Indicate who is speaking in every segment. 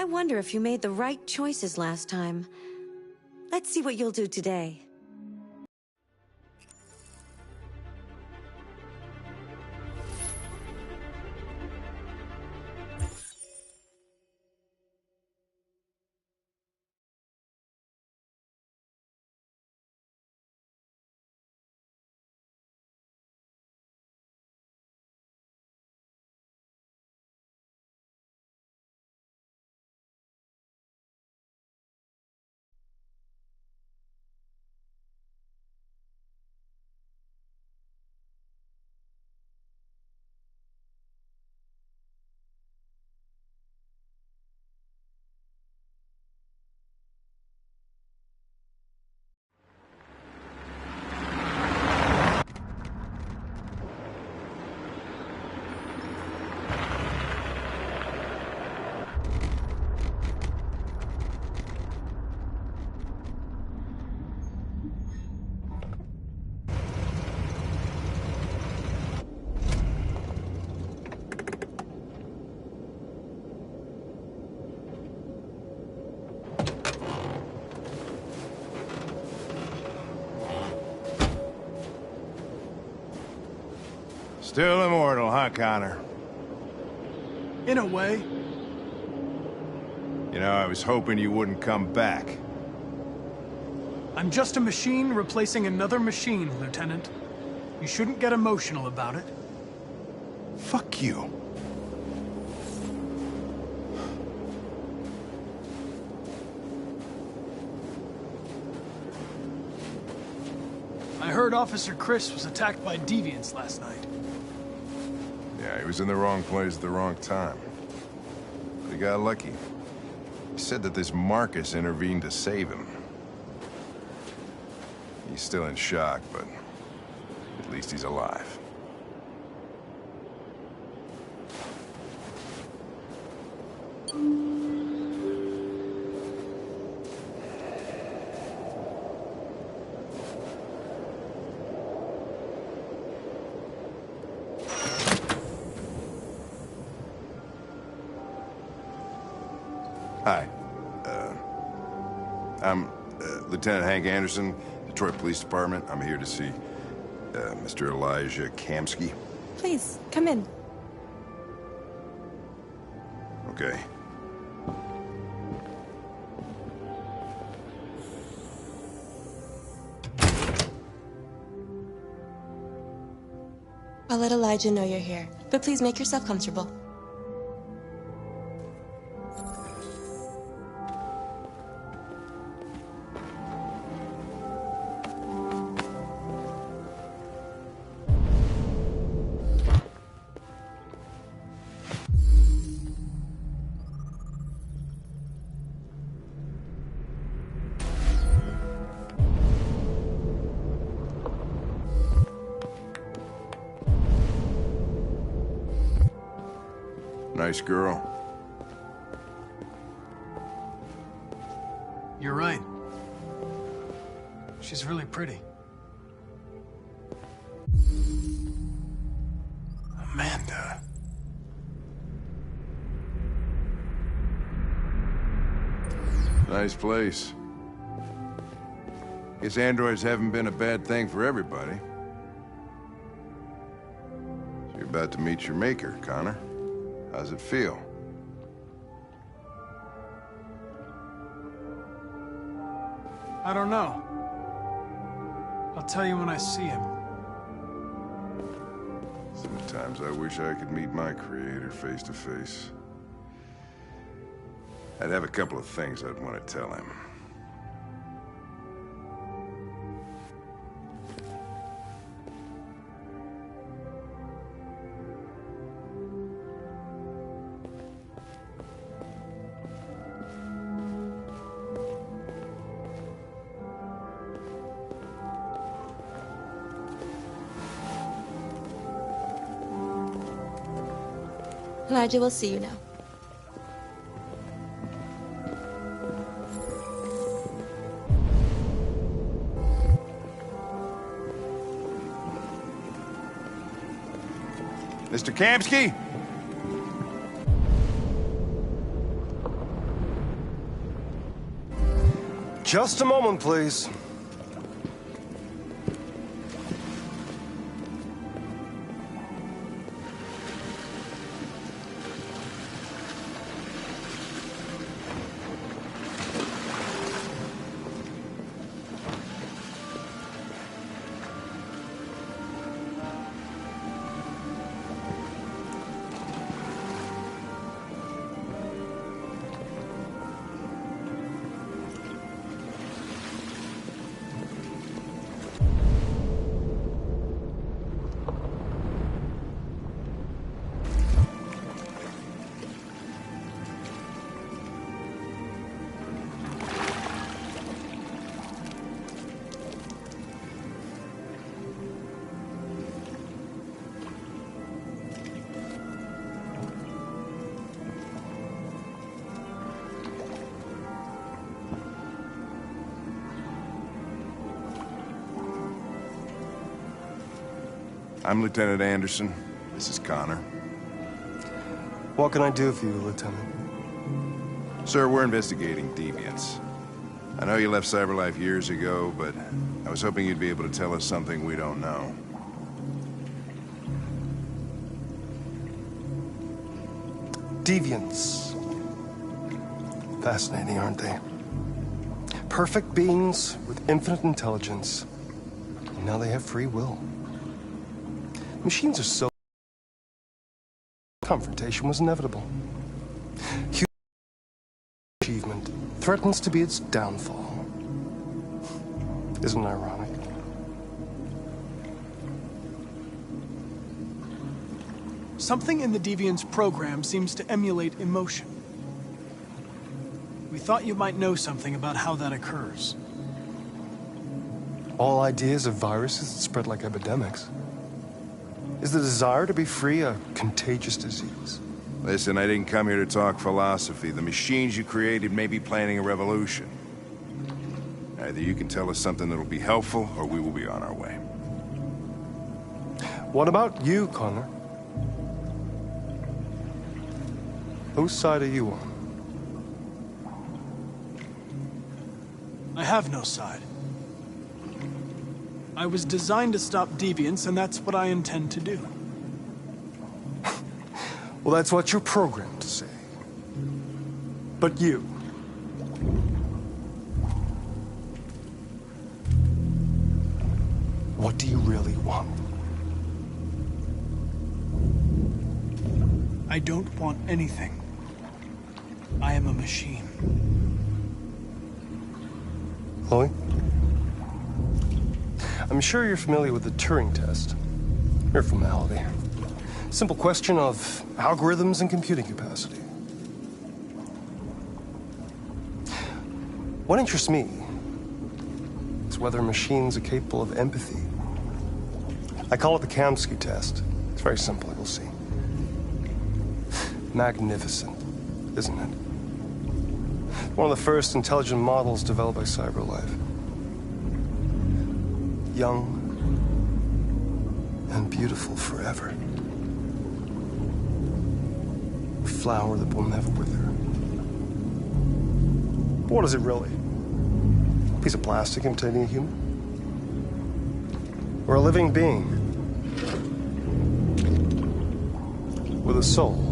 Speaker 1: wonder if you made the right choices last time. Let's see what you'll do today.
Speaker 2: Still immortal, huh, Connor?
Speaker 3: In a way.
Speaker 2: You know, I was hoping you wouldn't come back.
Speaker 3: I'm just a machine replacing another machine, Lieutenant. You shouldn't get emotional about it.
Speaker 2: Fuck you.
Speaker 3: I heard Officer Chris was attacked by deviants last night.
Speaker 2: Yeah, he was in the wrong place at the wrong time. But he got lucky. He said that this Marcus intervened to save him. He's still in shock, but at least he's alive. Hi. I'm Lieutenant Hank Anderson, Detroit Police Department. I'm here to see Mr. Elijah Kamski.
Speaker 1: Please, come in.
Speaker 2: Okay.
Speaker 4: I'll let Elijah know you're here, but please make yourself comfortable.
Speaker 2: Nice girl.
Speaker 3: You're right. She's really pretty. Amanda.
Speaker 2: Nice place. Guess androids haven't been a bad thing for everybody. So you're about to meet your maker, Connor. How's it feel?
Speaker 3: I don't know. I'll tell you when I see him.
Speaker 2: Sometimes I wish I could meet my creator face to face. I'd have a couple of things I'd want to tell him.
Speaker 4: Elijah will see you now.
Speaker 2: Mr. Kamski?
Speaker 5: Just a moment, please.
Speaker 2: I'm Lieutenant Anderson. This is Connor.
Speaker 5: What can I do for you, Lieutenant?
Speaker 2: Sir, we're investigating deviants. I know you left CyberLife years ago, but I was hoping you'd be able to tell us something we don't know.
Speaker 5: Deviants. Fascinating, aren't they? Perfect beings with infinite intelligence. And now they have free will. Machines are so... Confrontation was inevitable. Human achievement threatens to be its downfall. Isn't it ironic?
Speaker 3: Something in the Deviant's program seems to emulate emotion. We thought you might know something about how that occurs.
Speaker 5: All ideas of viruses that spread like epidemics. Is the desire to be free a contagious disease?
Speaker 2: Listen, I didn't come here to talk philosophy. The machines you created may be planning a revolution. Either you can tell us something that'll be helpful, or we will be on our way.
Speaker 5: What about you, Connor? Whose side are you on?
Speaker 3: I have no side. I was designed to stop deviants, and that's what I intend to do.
Speaker 5: Well, that's what you're programmed to say. But you... what do you really want?
Speaker 3: I don't want anything. I am a machine.
Speaker 5: Chloe? I'm sure you're familiar with the Turing test. Mere formality. Simple question of algorithms and computing capacity. What interests me is whether machines are capable of empathy. I call it the Kamsky test. It's very simple, you'll see. Magnificent, isn't it? One of the first intelligent models developed by CyberLife. Young and beautiful forever. A flower that will never wither. But what is it really? A piece of plastic imitating a human? Or a living being? With a soul?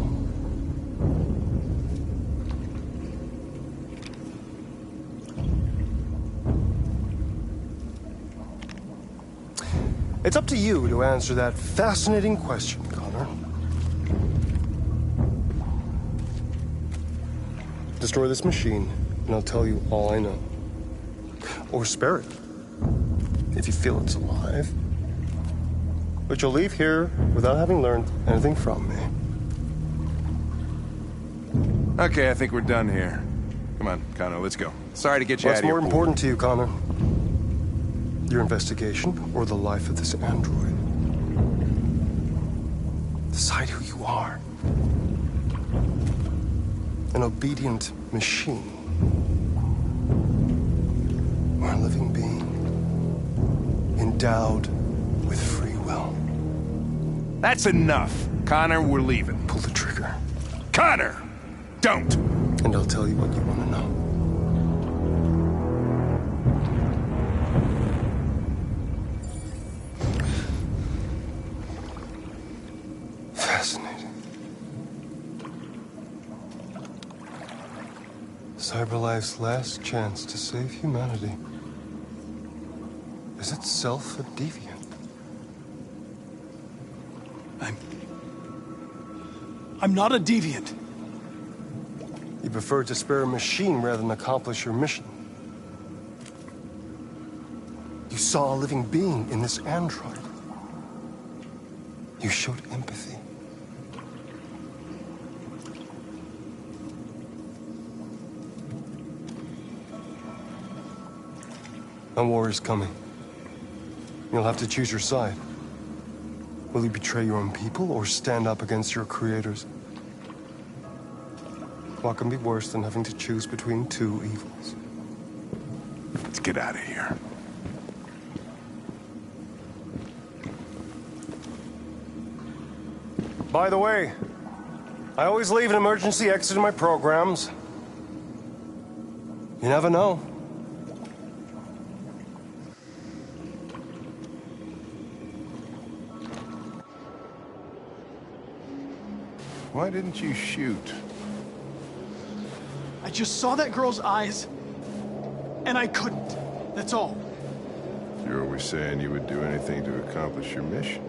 Speaker 5: It's up to you to answer that fascinating question, Connor. Destroy this machine, and I'll tell you all I know. Or spare it, if you feel it's alive. But you'll leave here without having learned anything from me.
Speaker 2: Okay, I think we're done here. Come on, Connor, let's go. Sorry to get you out
Speaker 5: What's
Speaker 2: of here.
Speaker 5: more important to you, Connor? Your investigation or the life of this android? Decide who you are. An obedient machine. Or a living being endowed with free will.
Speaker 2: That's enough. Connor, we're leaving.
Speaker 5: Pull the trigger.
Speaker 2: Connor! Don't!
Speaker 5: And I'll tell you what you want to know. CyberLife's last chance to save humanity is itself a deviant.
Speaker 3: I'm not a deviant.
Speaker 5: You preferred to spare a machine rather than accomplish your mission. You saw a living being in this android. You showed empathy. A war is coming. You'll have to choose your side. Will you betray your own people or stand up against your creators? What can be worse than having to choose between two evils?
Speaker 2: Let's get out of here.
Speaker 5: By the way, I always leave an emergency exit in my programs. You never know.
Speaker 2: Why didn't you shoot?
Speaker 3: I just saw that girl's eyes, and I couldn't. That's all.
Speaker 2: You're always saying you would do anything to accomplish your mission.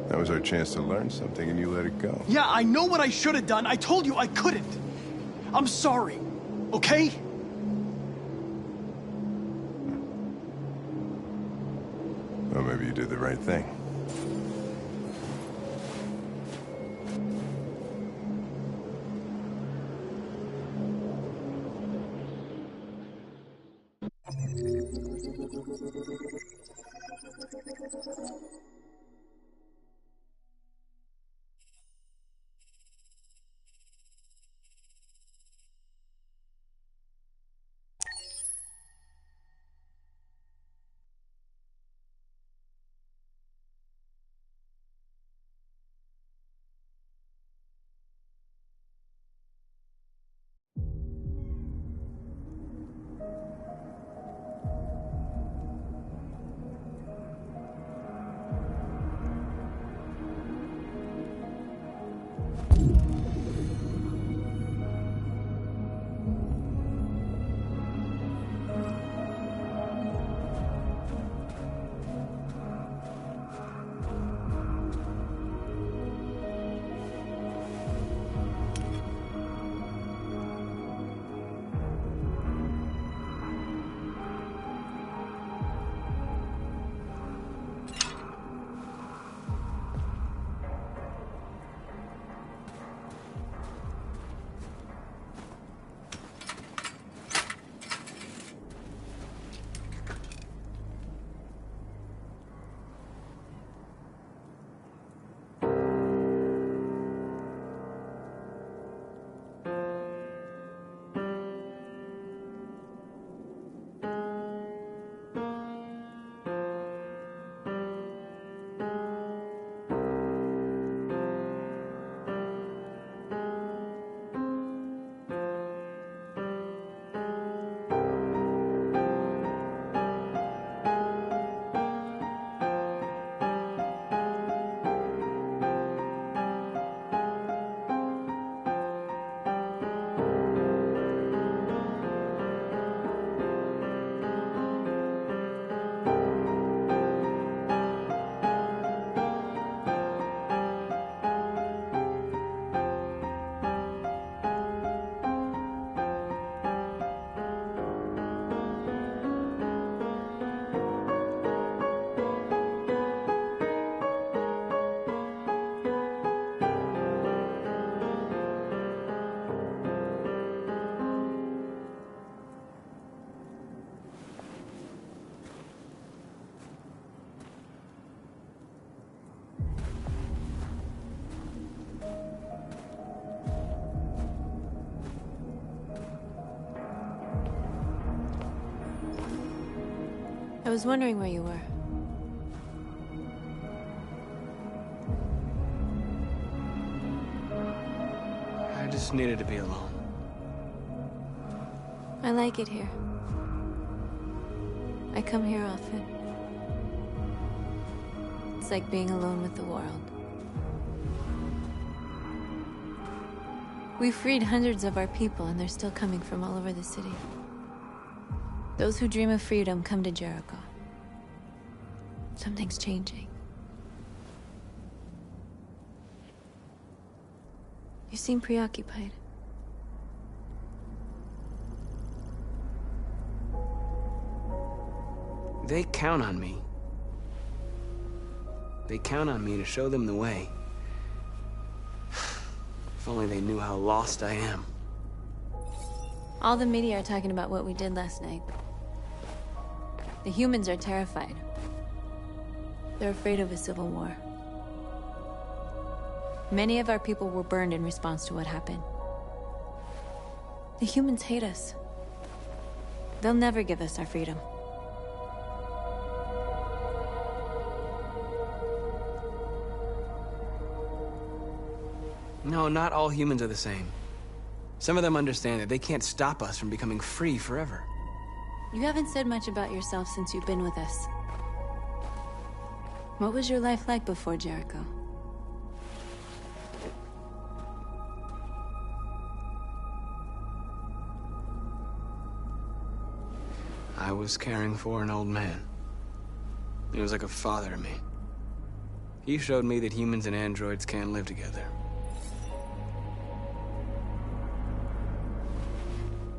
Speaker 2: That was our chance to learn something, and you let it go.
Speaker 3: Yeah, I know what I should have done. I told you I couldn't. I'm sorry, okay?
Speaker 2: Well, maybe you did the right thing.
Speaker 1: I was wondering where you were.
Speaker 6: I just needed to be alone.
Speaker 1: I like it here. I come here often. It's like being alone with the world.
Speaker 7: We freed hundreds of our people, and they're still coming from all over the city. Those who dream of freedom come to Jericho. Something's changing. You seem preoccupied.
Speaker 6: They count on me. They count on me to show them the way. If only they knew how lost I am.
Speaker 7: All the media are talking about what we did last night. The humans are terrified. They're afraid of a civil war. Many of our people were burned in response to what happened. The humans hate us. They'll never give us our freedom.
Speaker 6: No, not all humans are the same. Some of them understand that they can't stop us from becoming free forever.
Speaker 7: You haven't said much about yourself since you've been with us. What was your life like before Jericho?
Speaker 6: I was caring for an old man. He was like a father to me. He showed me that humans and androids can't live together.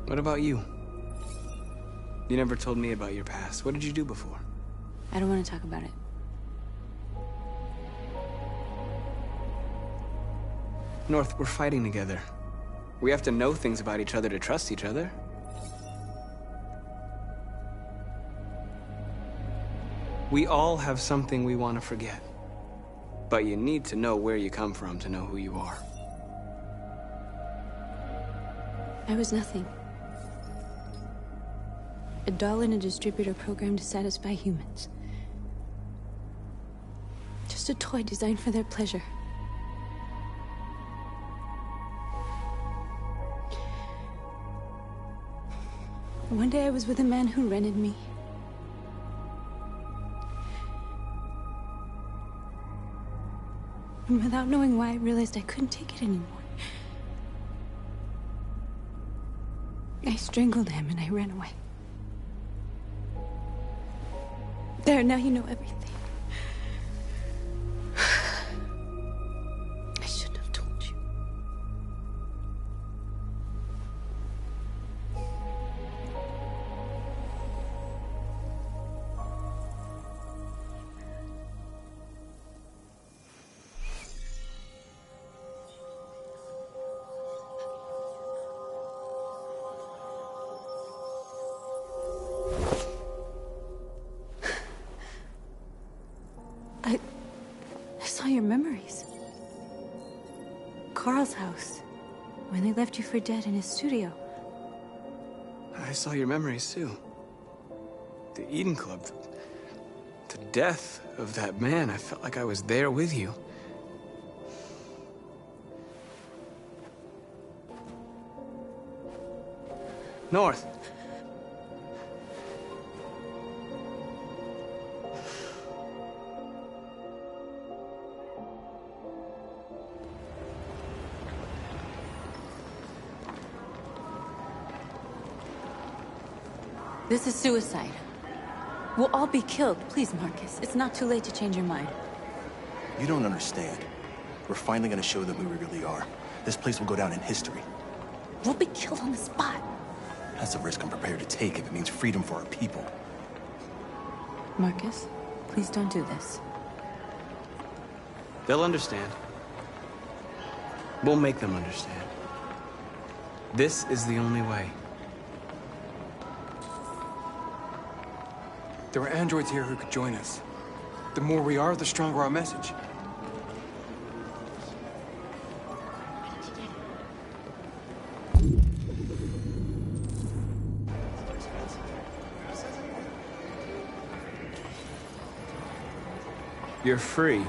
Speaker 6: What about you? You never told me about your past. What did you do before?
Speaker 7: I don't want to talk about it.
Speaker 6: North, we're fighting together. We have to know things about each other to trust each other. We all have something we want to forget. But you need to know where you come from to know who you are.
Speaker 7: I was nothing. A doll in a distributor program to satisfy humans. Just a toy designed for their pleasure. One day I was with a man who rented me. And without knowing why, I realized I couldn't take it anymore. I strangled him and I ran away. There, now you know everything. I shouldn't have told you. I saw your memories. Carl's house. When they left you for dead in his studio.
Speaker 6: I saw your memories too. The Eden Club. The death of that man. I felt like I was there with you. North.
Speaker 7: This is suicide. We'll all be killed. Please, Marcus. It's not too late to change your mind.
Speaker 8: You don't understand. We're finally gonna show them who we really are. This place will go down in history.
Speaker 7: We'll be killed on the spot.
Speaker 8: That's a risk I'm prepared to take if it means freedom for our people.
Speaker 7: Marcus, please don't do this.
Speaker 6: They'll understand. We'll make them understand. This is the only way.
Speaker 9: There are androids here who could join us. The more we are, the stronger our message.
Speaker 6: You're free.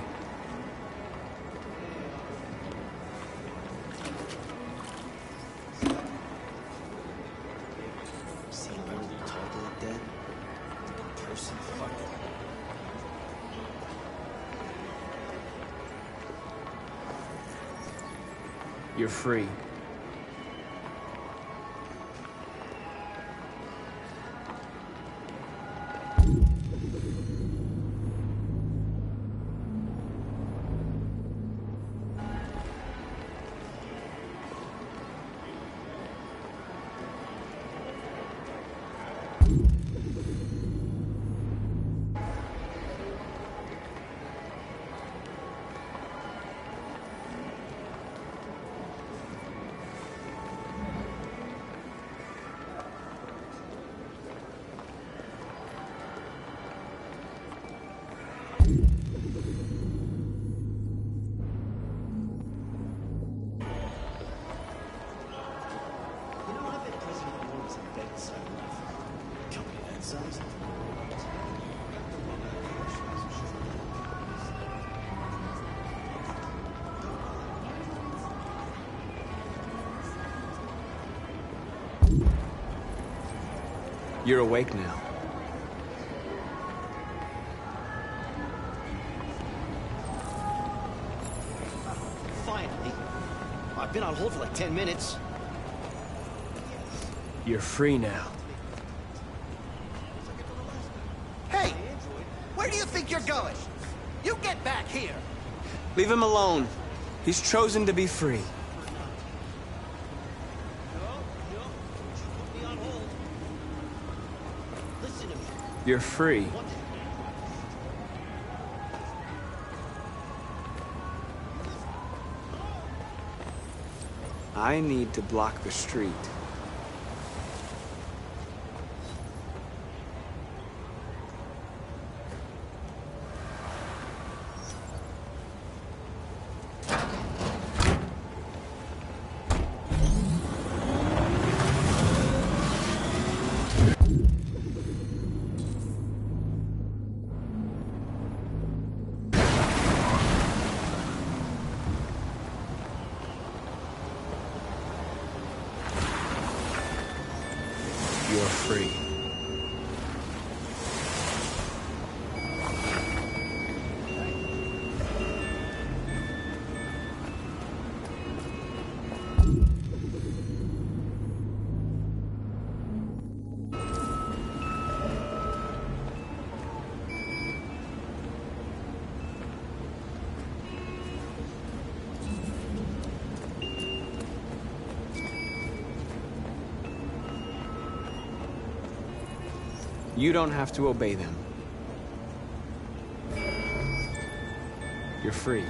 Speaker 6: You're free. You're awake now.
Speaker 10: Finally. I've been on hold for like 10 minutes.
Speaker 6: You're free now.
Speaker 10: Hey! Where do you think you're going? You get back here!
Speaker 6: Leave him alone. He's chosen to be free.
Speaker 10: Put me on hold. Listen to me.
Speaker 6: You're free. I need to block the street. You're free. You don't have to obey them. You're free.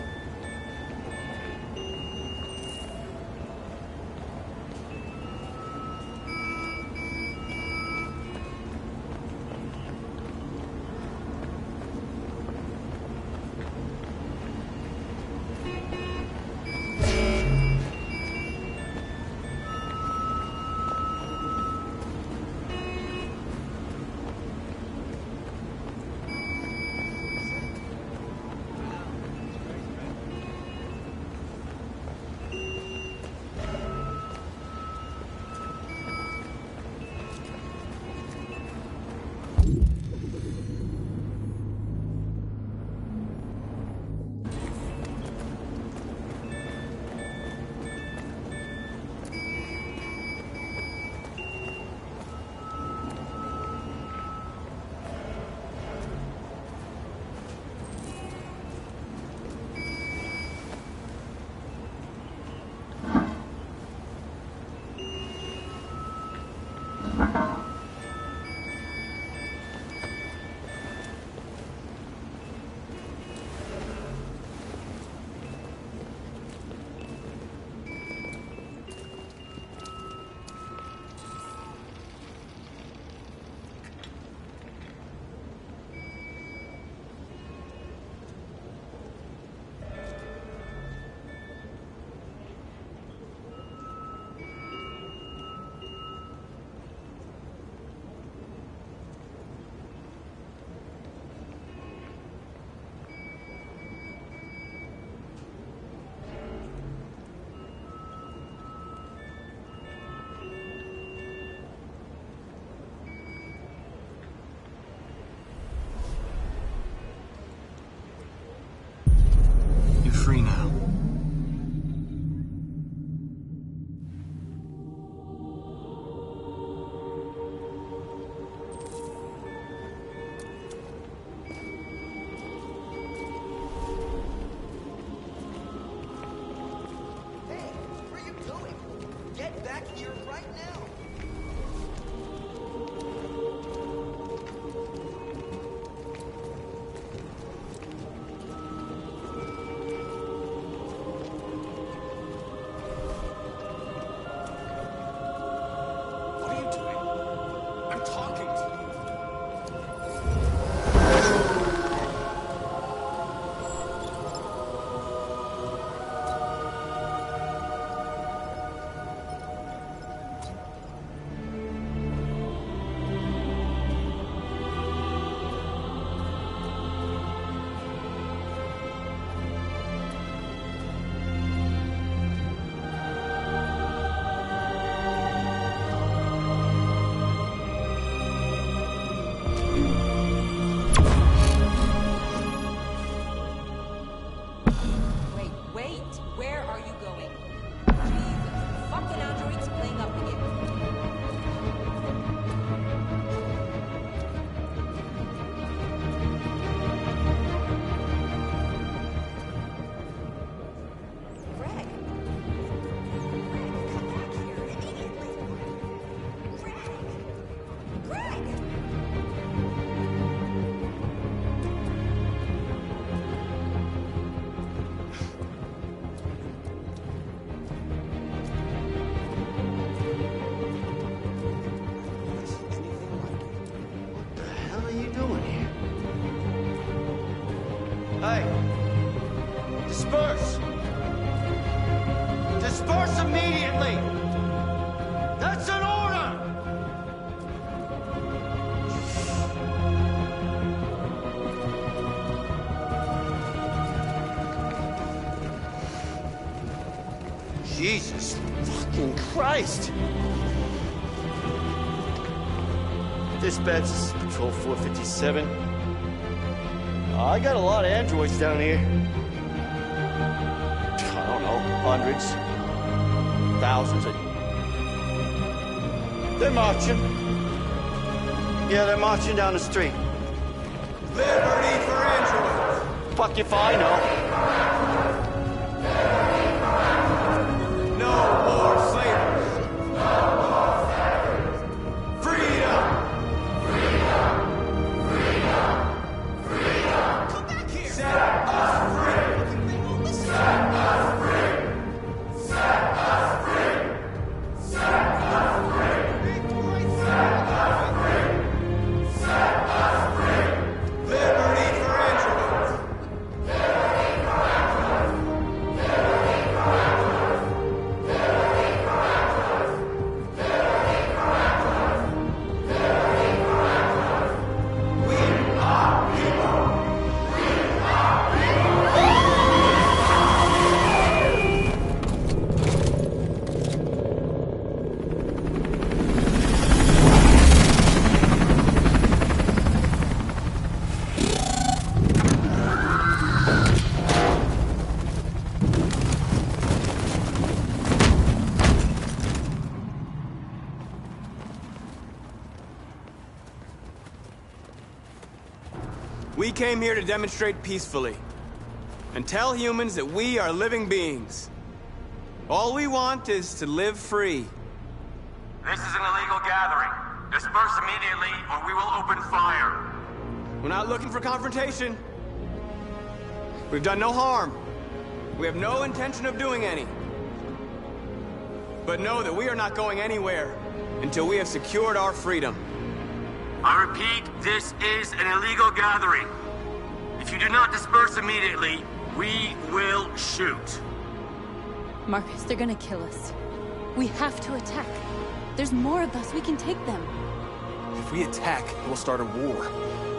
Speaker 6: You're free now.
Speaker 10: Hey, where are you going? Get back here right now!
Speaker 9: What are you doing? I'm talking to you.
Speaker 11: fucking Christ! Dispatch, this is Patrol 457. I got a lot of androids down here. I don't know, hundreds, thousands. They're marching. Yeah, they're marching down the street.
Speaker 10: Liberty for androids!
Speaker 11: Fuck if I know.
Speaker 10: No more slavery! No more slavery! Freedom! Freedom! Freedom! Freedom! Come back here! Set us free! Set us free! Set us free! Set us free! Set us free! Set us free! Liberty for androids! Liberty for androids! Liberty for androids! Liberty for androids! Liberty for androids! Liberty for androids! We are people! We are We came here to demonstrate peacefully and tell humans that we are living beings. All we want is to live free.
Speaker 12: This is an illegal gathering. Disperse immediately or we will open fire.
Speaker 10: We're not looking for confrontation. We've done no harm. We have no intention of doing any. But know that we are not going anywhere until we have secured our freedom.
Speaker 12: I repeat, this is an illegal gathering. If you do not disperse immediately, we will shoot.
Speaker 7: Marcus, they're gonna kill us. We have to attack. There's more of us. We can take them.
Speaker 8: If we attack, we'll start a war.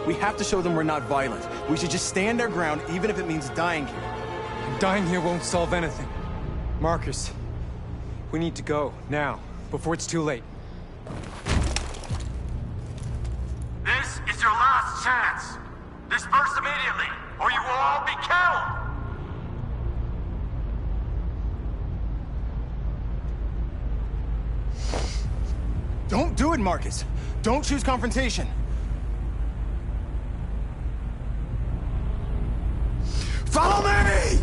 Speaker 8: We have to show them we're not violent. We should just stand our ground, even if it means dying here.
Speaker 13: And dying here won't solve anything. Marcus, we need to go, now, before it's too late.
Speaker 12: This is your last chance. Disperse immediately, or you will all be killed.
Speaker 8: Don't do it, Marcus. Don't choose confrontation. Follow me!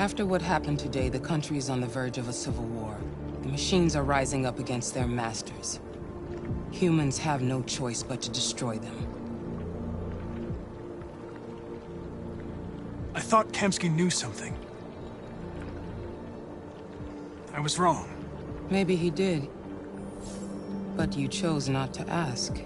Speaker 14: After what happened today, the country is on the verge of a civil war. The machines are rising up against their masters. Humans have no choice but to destroy them.
Speaker 3: I thought Kamsky knew something. I was wrong.
Speaker 14: Maybe he did. But you chose not to ask.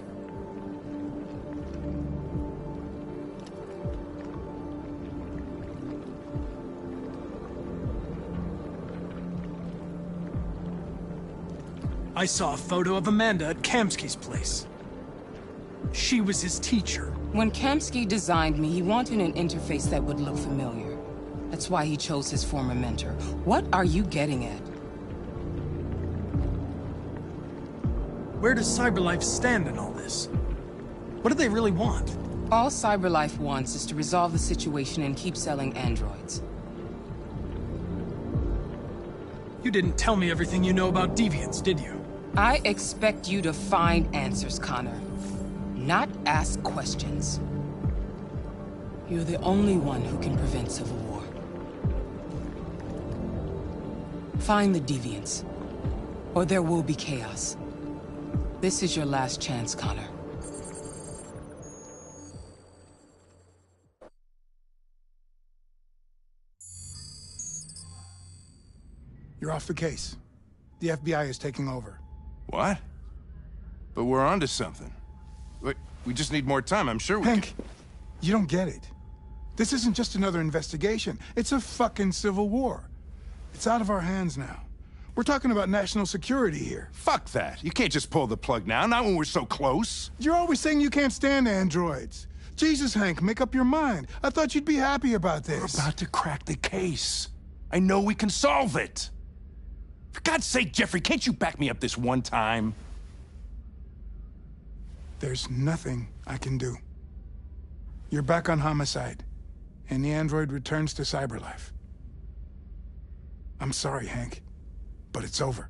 Speaker 3: I saw a photo of Amanda at Kamsky's place. She was his teacher.
Speaker 14: When Kamsky designed me, he wanted an interface that would look familiar. That's why he chose his former mentor. What are you getting at?
Speaker 3: Where does CyberLife stand in all this? What do they really want?
Speaker 14: All CyberLife wants is to resolve the situation and keep selling androids.
Speaker 3: You didn't tell me everything you know about deviants, did you?
Speaker 14: I expect you to find answers, Connor. Not ask questions. You're the only one who can prevent civil war. Find the deviants, or there will be chaos. This is your last chance, Connor.
Speaker 15: You're off the case. The FBI is taking over.
Speaker 2: What? But we're onto something. Wait, we just need more time, I'm sure we
Speaker 15: Hank, you don't get it. This isn't just another investigation. It's a fucking civil war. It's out of our hands now. We're talking about national security here.
Speaker 2: Fuck that. You can't just pull the plug now, not when we're so close.
Speaker 15: You're always saying you can't stand androids. Jesus, Hank, make up your mind. I thought you'd be happy about this.
Speaker 2: We're about to crack the case. I know we can solve it. For God's sake, Jeffrey, can't you back me up this one time?
Speaker 15: There's nothing I can do. You're back on homicide, and the android returns to CyberLife. I'm sorry, Hank, but it's over.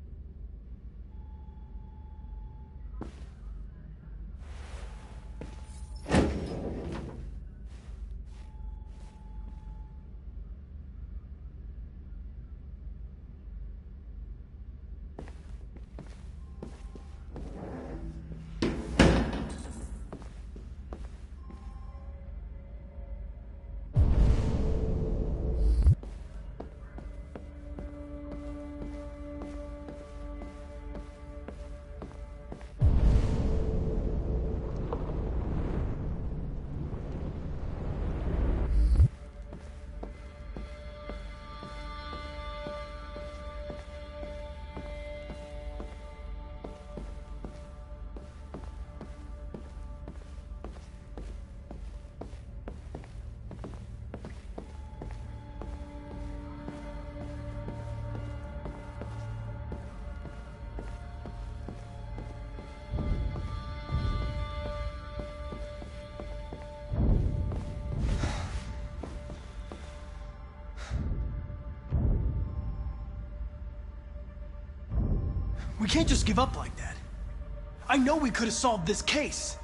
Speaker 3: We can't just give up like that. I know we could have solved this case.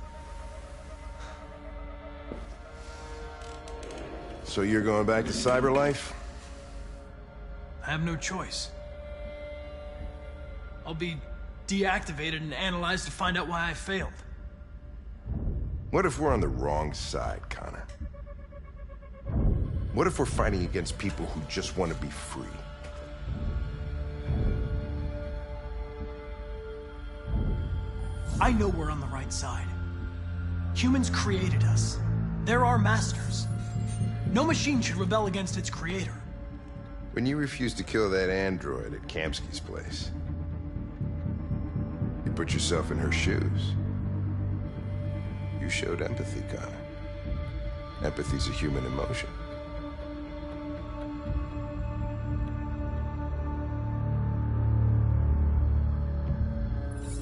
Speaker 2: So you're going back to CyberLife?
Speaker 3: I have no choice. I'll be deactivated and analyzed to find out why I failed.
Speaker 2: What if we're on the wrong side, Connor? What if we're fighting against people who just want to be free?
Speaker 3: I know we're on the right side. Humans created us. They're our masters. No machine should rebel against its creator.
Speaker 2: When you refused to kill that android at Kamsky's place, you put yourself in her shoes. You showed empathy, Connor. Empathy's a human emotion.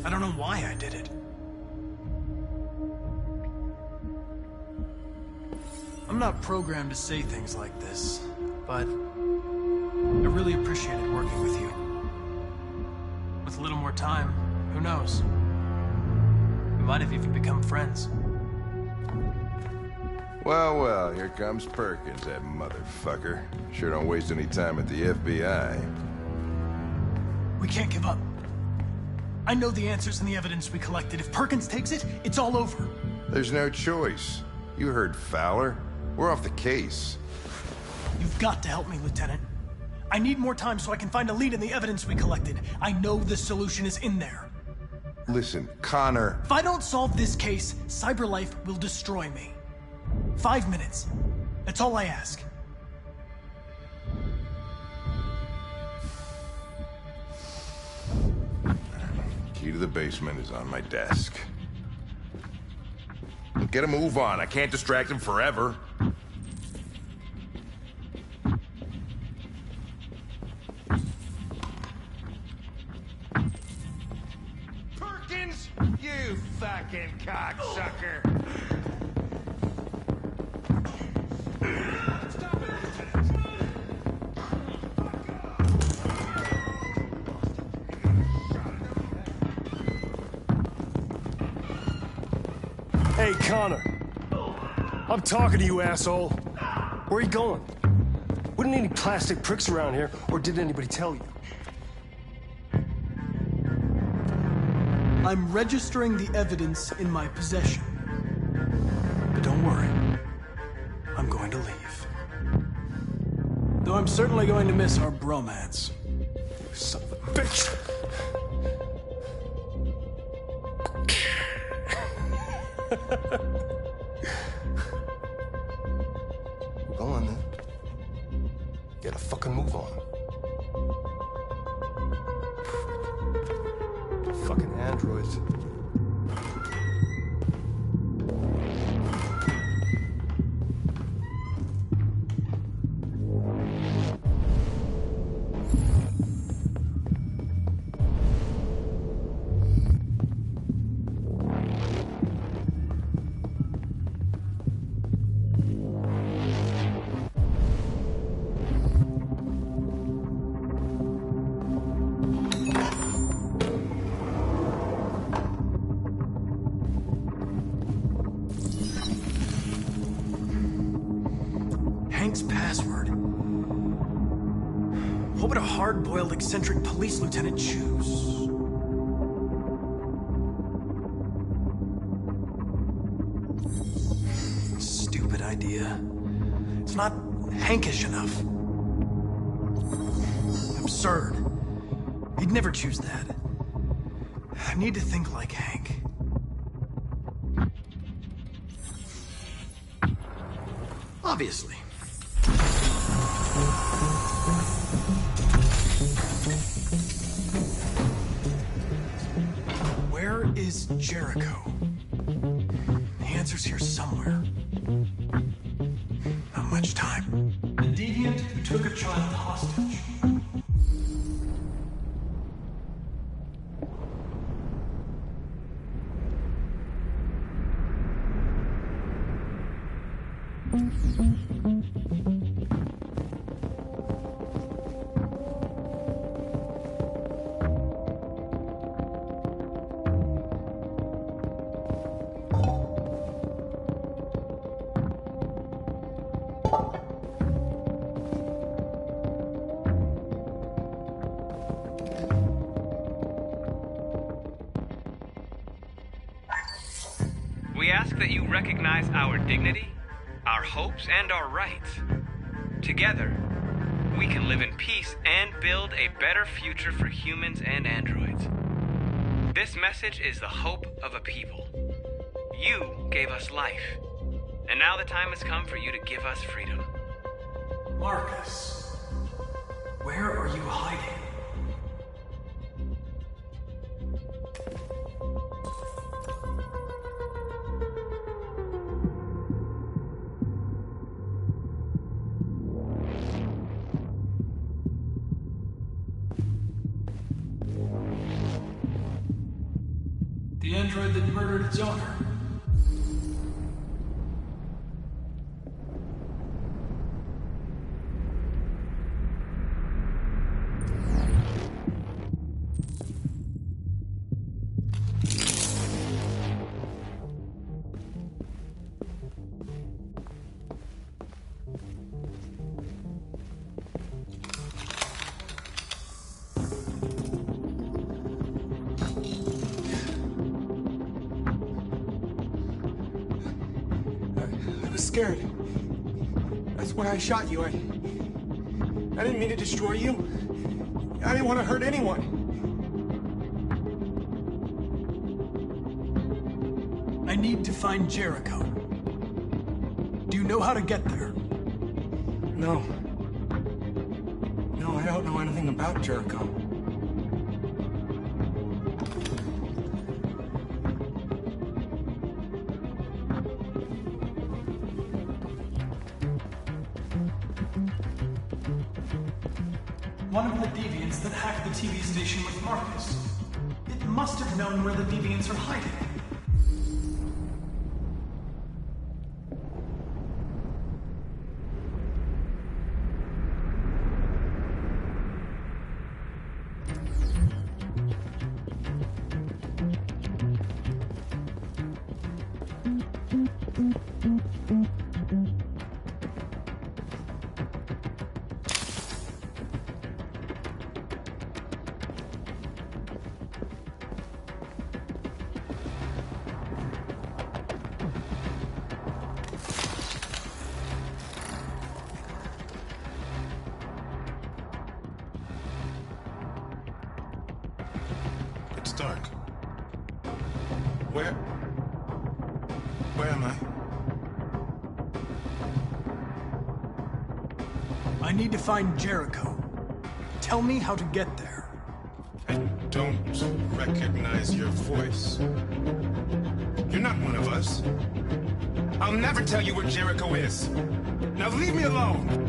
Speaker 3: I don't know why I did it. I'm not programmed to say things like this, but I really appreciated working with you. With a little more time, who knows? We might have even become friends.
Speaker 2: Well, well, here comes Perkins, that motherfucker. Sure don't waste any time at the FBI.
Speaker 3: We can't give up. I know the answers and the evidence we collected. If Perkins takes it, it's all over.
Speaker 2: There's no choice. You heard Fowler. We're off the case.
Speaker 3: You've got to help me, Lieutenant. I need more time so I can find a lead in the evidence we collected. I know the solution is in there.
Speaker 2: Listen, Connor...
Speaker 3: If I don't solve this case, CyberLife will destroy me. 5 minutes. That's all I ask.
Speaker 2: Key to the basement is on my desk. Get a move on. I can't distract him forever.
Speaker 16: Perkins! You fucking cocksucker!
Speaker 5: Hey, Connor. I'm talking to you, asshole. Where are you going? Wouldn't any plastic pricks around here, or did anybody tell you?
Speaker 3: I'm registering the evidence in my possession. But don't worry. I'm going to leave. Though I'm certainly going to miss our bromance.
Speaker 5: You son of a bitch! Go on then. Get a fucking move on. Fucking androids.
Speaker 3: Hank's password. What would a hard-boiled, eccentric police lieutenant choose? Stupid idea. It's not Hankish enough. Absurd. He'd never choose that. I need to think like Hank. Obviously. Where is Jericho? The answer's here somewhere. Not much time. The deviant who took a child hostage.
Speaker 17: We ask that you recognize our dignity, our hopes, and our rights.
Speaker 10: Together, we can live in peace and build a better future for humans and androids. This message is the hope of a people. You gave us life, and now the time has come for you to give us freedom.
Speaker 3: Marcus, where are you hiding? The android that murdered its owner. I was scared. That's why I shot you. I didn't mean to destroy you. I didn't want to hurt anyone. I need to find Jericho. Do you know how to get there? No. No, I don't know anything about Jericho. One of the deviants that hacked the TV station with Marcus. It must have known where the deviants are hiding.
Speaker 15: It's dark. Where am I?
Speaker 3: I need to find Jericho. Tell me how to get there.
Speaker 15: I don't recognize your voice. You're not one of us. I'll never tell you where Jericho is. Now leave me alone.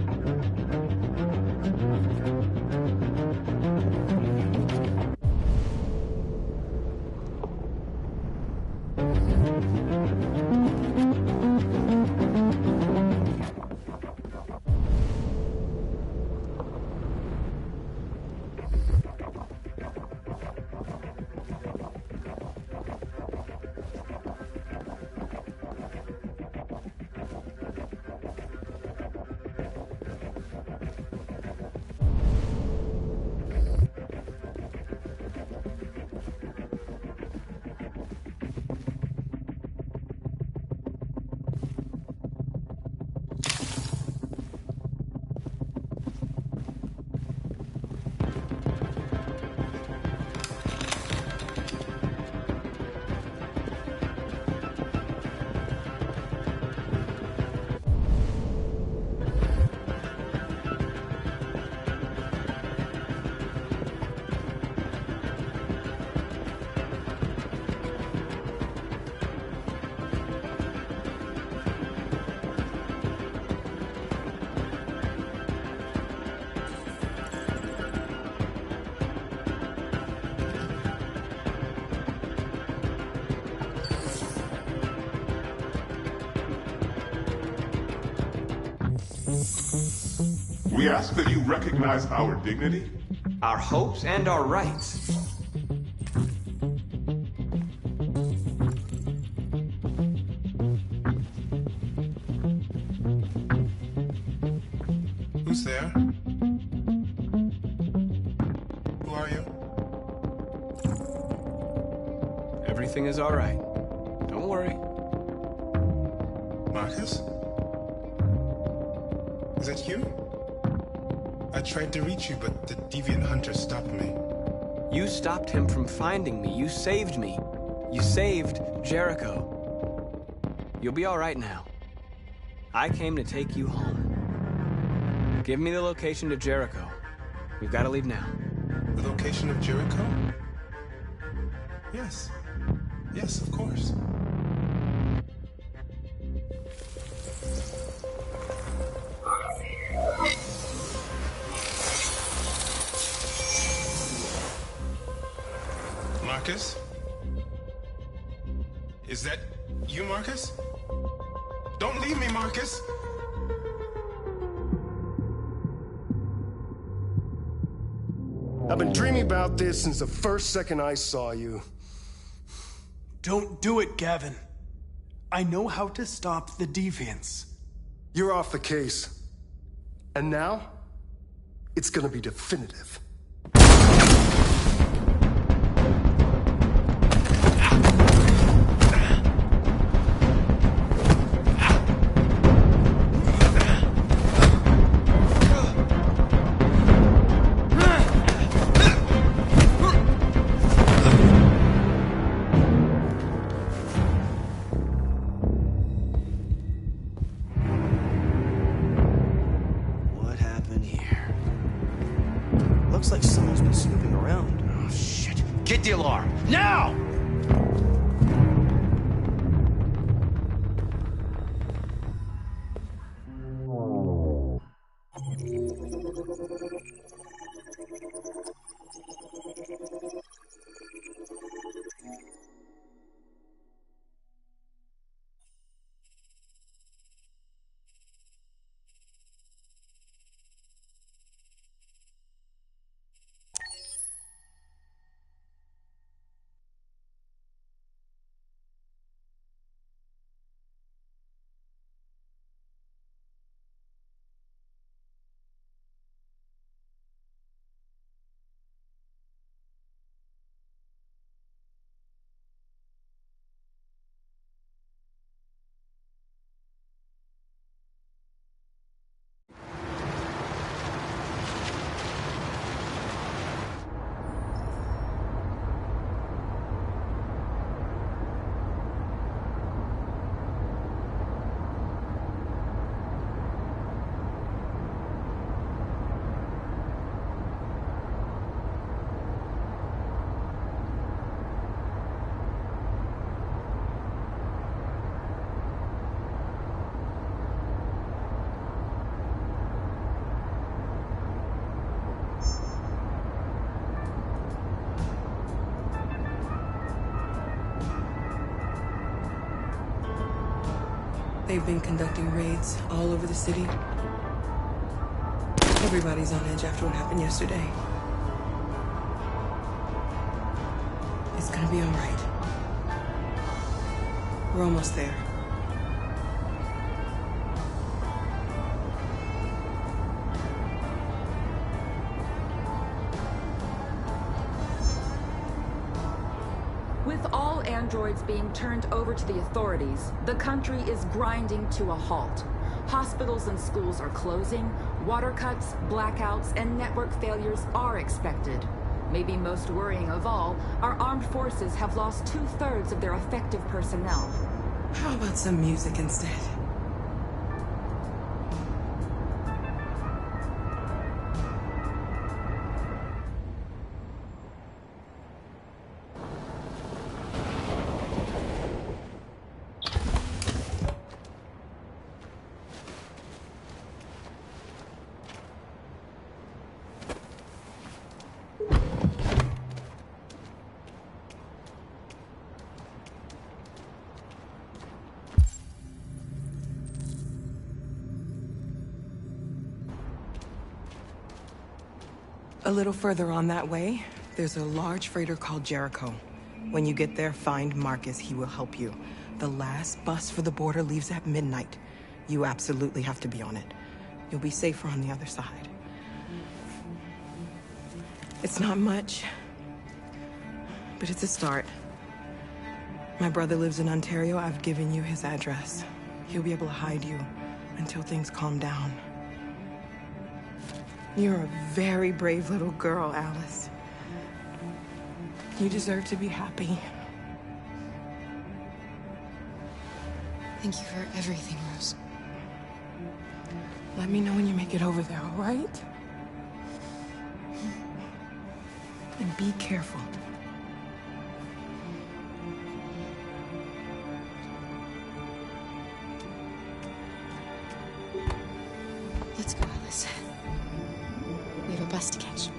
Speaker 17: We ask that you recognize our dignity,
Speaker 10: our hopes, and our rights.
Speaker 15: Who's there? Who are you?
Speaker 6: Everything is all right. Don't worry.
Speaker 15: Marcus?
Speaker 18: Is that you? I tried to reach you, but the deviant hunter stopped me.
Speaker 6: You stopped him from finding me. You saved me. You saved Jericho. You'll be all right now. I came to take you home. Give me the location to Jericho. We've got to leave now.
Speaker 18: The location of Jericho? Yes. Yes, of course. Marcus? Is that you, Marcus? Don't leave me, Marcus!
Speaker 5: I've been dreaming about this since the first second I saw you.
Speaker 3: Don't do it, Gavin. I know how to stop the deviants.
Speaker 5: You're off the case. And now, it's gonna be definitive.
Speaker 11: Looks like someone's been snooping around. Oh, shit. Get the alarm. Now!
Speaker 19: They've been conducting raids all over the city. Everybody's on edge after what happened yesterday. It's gonna be all right. We're almost there.
Speaker 20: With all androids being turned over to the authorities, the country is grinding to a halt. Hospitals and schools are closing, water cuts, blackouts, and network failures are expected. Maybe most worrying of all, our armed forces have lost 2/3 of their effective personnel.
Speaker 19: How about some music instead? A little further on that way, there's a large freighter called Jericho. When you get there, find Marcus. He will help you. The last bus for the border leaves at midnight. You absolutely have to be on it. You'll be safer on the other side. It's not much, but it's a start. My brother lives in Ontario. I've given you his address. He'll be able to hide you until things calm down. You're a very brave little girl, Alice. You deserve to be happy.
Speaker 4: Thank you for everything, Rose.
Speaker 19: Let me know when you make it over there, all right? And be careful.
Speaker 4: Let's go, Alice. We have a bus to catch.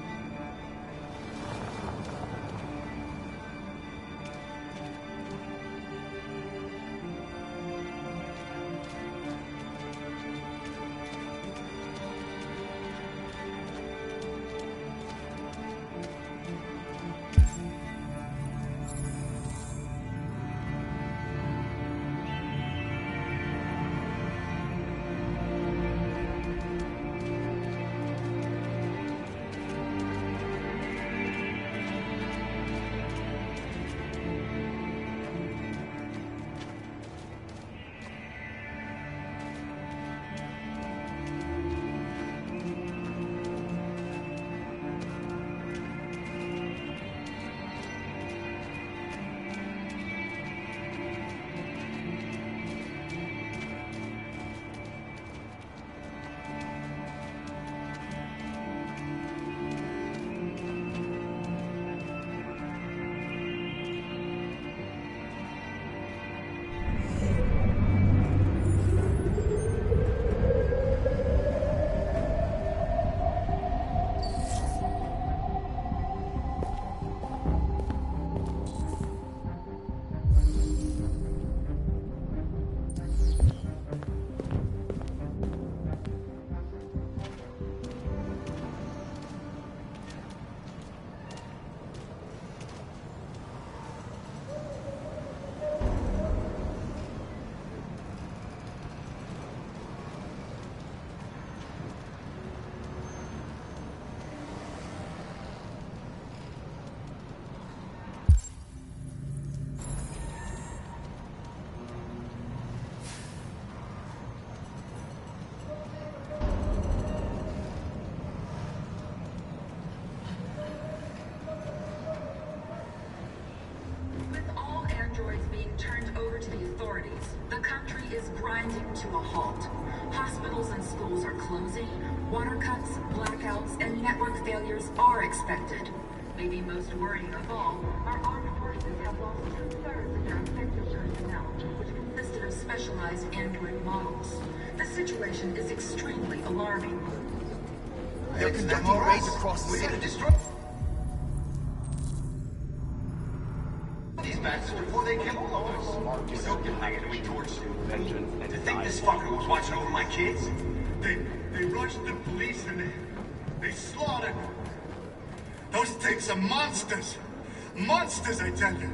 Speaker 20: To a halt. Hospitals and schools are closing. Water cuts, blackouts, and network failures are expected. Maybe most worrying of all, our armed forces have lost 2/3 of their effective personnel, which consisted of specialized android models. The situation is extremely alarming.
Speaker 16: They're conducting raids across the city. Destroy these bastards before they kill all of us. You're so delighted we torched you. To think this fucker was watching over my kids? They rushed the police and they slaughtered them. Those things are monsters. Monsters, I tell you.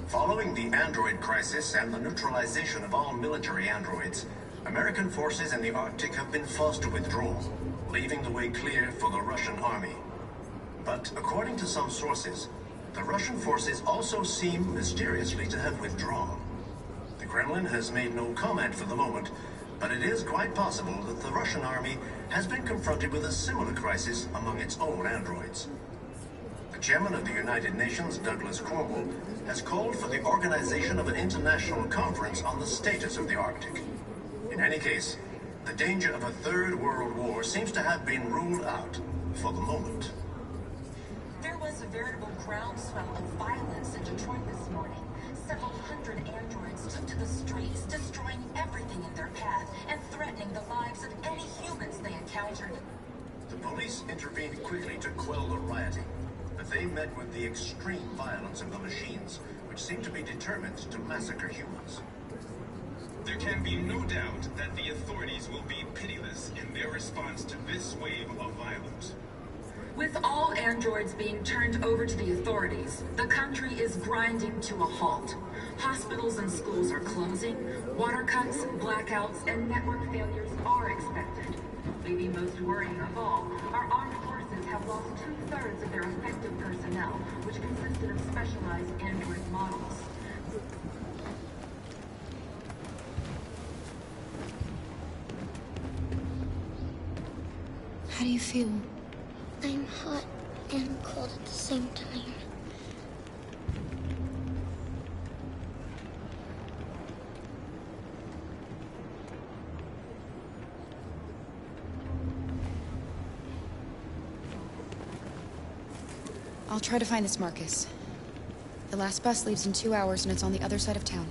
Speaker 12: Following the android crisis and the neutralization of all military androids, American forces in the Arctic have been forced to withdraw, leaving the way clear for the Russian army. But according to some sources, the Russian forces also seem mysteriously to have withdrawn. The Kremlin has made no comment for the moment, but it is quite possible that the Russian army has been confronted with a similar crisis among its own androids. The chairman of the United Nations, Douglas Cromwell, has called for the organization of an international conference on the status of the Arctic. In any case, the danger of a third world war seems to have been ruled out for the moment.
Speaker 20: There was a veritable groundswell of violence in Detroit this morning. Several hundred androids took to the streets, destroying everything in their path and threatening the lives of any humans they encountered.
Speaker 12: The police intervened quickly to quell the rioting, but they met with the extreme violence of the machines, which seem to be determined to massacre humans.
Speaker 18: There can be no doubt that the authorities will be pitiless in their response to this wave of violence.
Speaker 20: With all androids being turned over to the authorities, the country is grinding to a halt. Hospitals and schools are closing. Water cuts, blackouts, and network failures are expected. Maybe most worrying of all, our armed forces have lost 2/3 of their effective personnel, which consisted of specialized android models.
Speaker 21: How do you feel? I'm hot and cold at the same time.
Speaker 4: I'll try to find this Marcus. The last bus leaves in 2 hours and it's on the other side of town.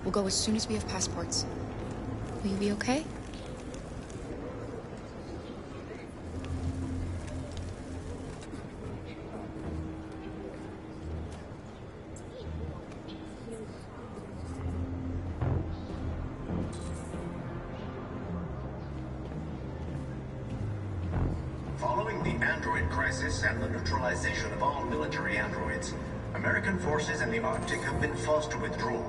Speaker 4: We'll go as soon as we have passports. Will you be okay?
Speaker 12: Following the android crisis and the neutralization of all military androids, American forces in the Arctic have been forced to withdraw,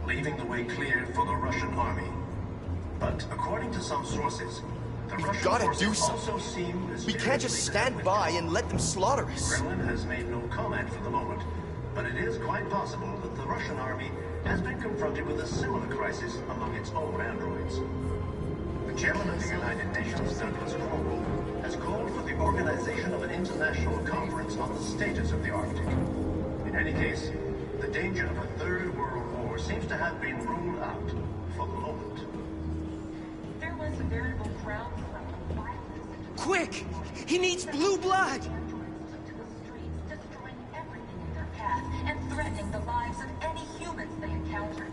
Speaker 12: leaving the way clear for the Russian army. But according to some sources, the Russian forces also seem
Speaker 11: We can't just stand by and let them slaughter us.
Speaker 12: The Kremlin has made no comment for the moment, but it is quite possible that the Russian army has been confronted with a similar crisis among its own androids. The chairman of the United Nations, Douglas Cromwell, has called for the organization of an international conference on the status of the Arctic. In any case, the danger of a third world war seems to have been ruled out for the moment.
Speaker 20: There was a veritable groundswell of violence.
Speaker 11: Quick! He needs blue blood!
Speaker 20: Destroying everything in their path and threatening the lives of any humans they encountered.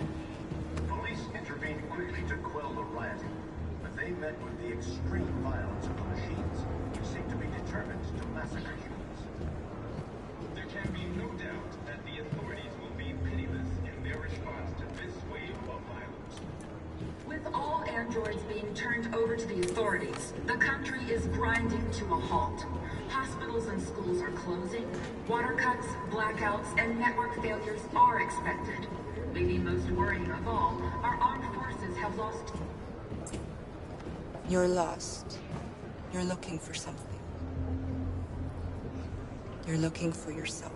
Speaker 12: The police intervened quickly to quell the rioting, but they met with the extreme violence of the machines, which seem to be determined to massacre humans.
Speaker 18: There can be no doubt that the authorities will be pitiless in their response to this wave of violence.
Speaker 20: With all androids being turned over to the authorities, the country is grinding to a halt. Hospitals and schools are closing, water cuts, blackouts, and network failures are expected. Maybe most worrying of all, our armed forces have lost...
Speaker 19: You're lost. You're looking for something. You're looking for yourself.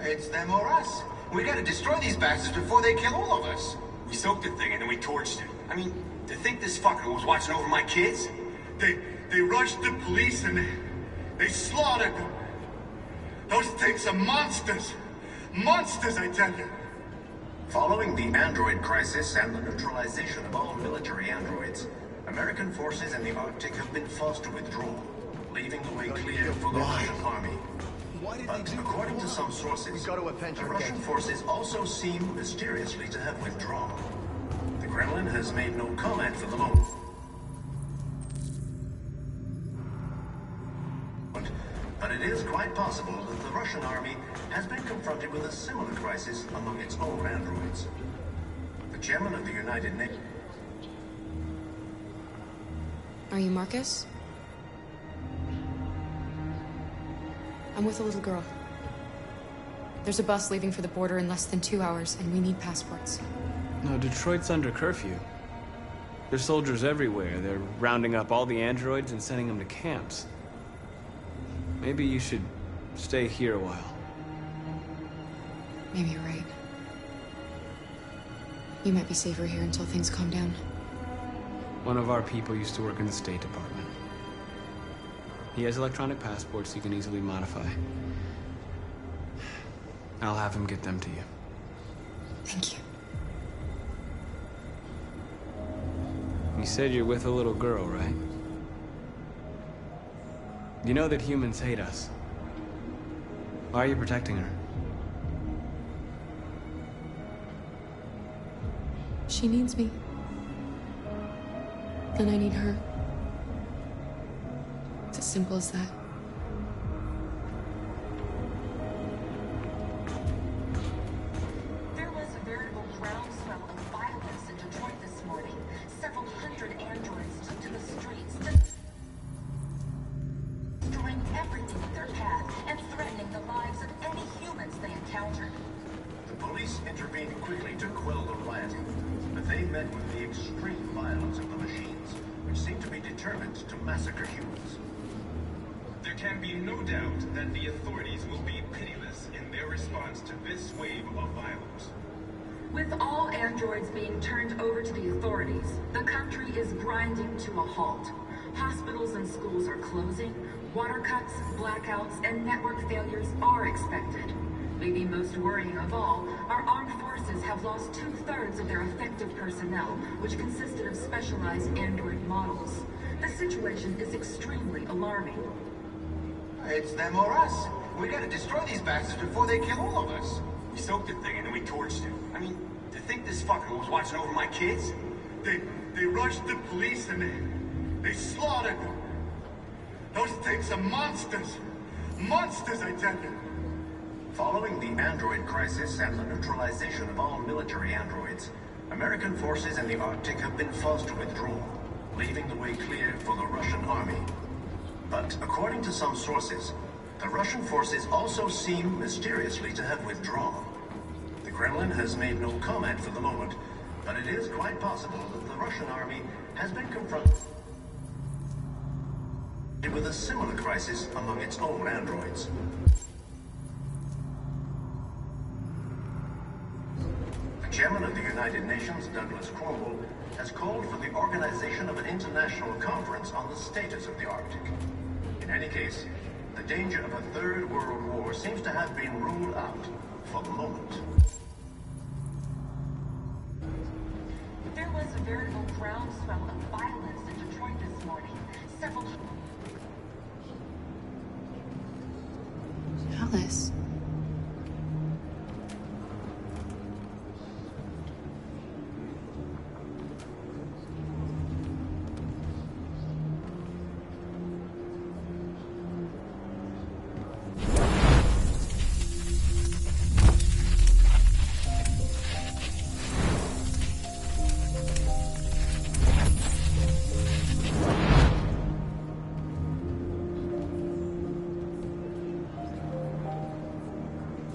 Speaker 16: It's them or us. We gotta destroy these bastards before they kill all of us. We soaked the thing and then we torched it. I mean, to think this fucker was watching over my kids?
Speaker 18: They rushed the police and they slaughtered them. Those things are monsters. Monsters, I tell you.
Speaker 12: Following the android crisis and the neutralization of all military androids, American forces in the Arctic have been forced to withdraw, leaving the way clear for the Russian army. But according to some sources, the Russian forces also seem mysteriously to have withdrawn. The Kremlin has made no comment for the moment. But it is quite possible that the Russian army has been confronted with a similar crisis among its own androids. The chairman of the United Nations...
Speaker 4: Are you Marcus? I'm with a little girl. There's a bus leaving for the border in less than 2 hours, and we need passports.
Speaker 6: No, Detroit's under curfew. There's soldiers everywhere. They're rounding up all the androids and sending them to camps. Maybe you should stay here a while.
Speaker 4: Maybe you're right. You might be safer here until things calm down.
Speaker 6: One of our people used to work in the State Department. He has electronic passports he can easily modify. I'll have him get them to you.
Speaker 4: Thank you.
Speaker 6: You said you're with a little girl, right? You know that humans hate us. Why are you protecting her?
Speaker 4: She needs me. And I need her. It's as simple as that.
Speaker 20: There was a veritable groundswell of violence in Detroit this morning. Several hundred androids took to the streets, destroying everything in their path and threatening the lives of any humans they encountered.
Speaker 12: The police intervened quickly to quell the rioting, but they met with the extreme violence of the machines, which seem to be determined to massacre humans.
Speaker 18: There
Speaker 16: There can be no doubt that the authorities will be pitiless in their response to this wave of violence.
Speaker 20: With all androids being turned over to the authorities, the country is grinding to a halt. Hospitals and schools are closing, water cuts, blackouts, and network failures are expected. Maybe most worrying of all, our armed forces have lost 2/3 of their effective personnel, which consisted of specialized android models. The situation is extremely alarming.
Speaker 16: It's them or us. We gotta destroy these bastards before they kill all of us. We soaked the thing and then we torched it. I mean, to think this fucker was watching over my kids?
Speaker 18: They rushed the police and they slaughtered them. Those things are monsters. Monsters, I tell you.
Speaker 12: Following the android crisis and the neutralization of all military androids, American forces in the Arctic have been forced to withdraw, leaving the way clear for the Russian army. But according to some sources, the Russian forces also seem mysteriously to have withdrawn. The Kremlin has made no comment for the moment, but it is quite possible that the Russian army has been confronted with a similar crisis among its own androids. The chairman of the United Nations, Douglas Cromwell, has called for the organization of an international conference on the status of the Arctic. In any case, the danger of a third world war seems to have been ruled out for the moment.
Speaker 20: There was a veritable groundswell of violence in Detroit this morning. Several...
Speaker 4: Alice.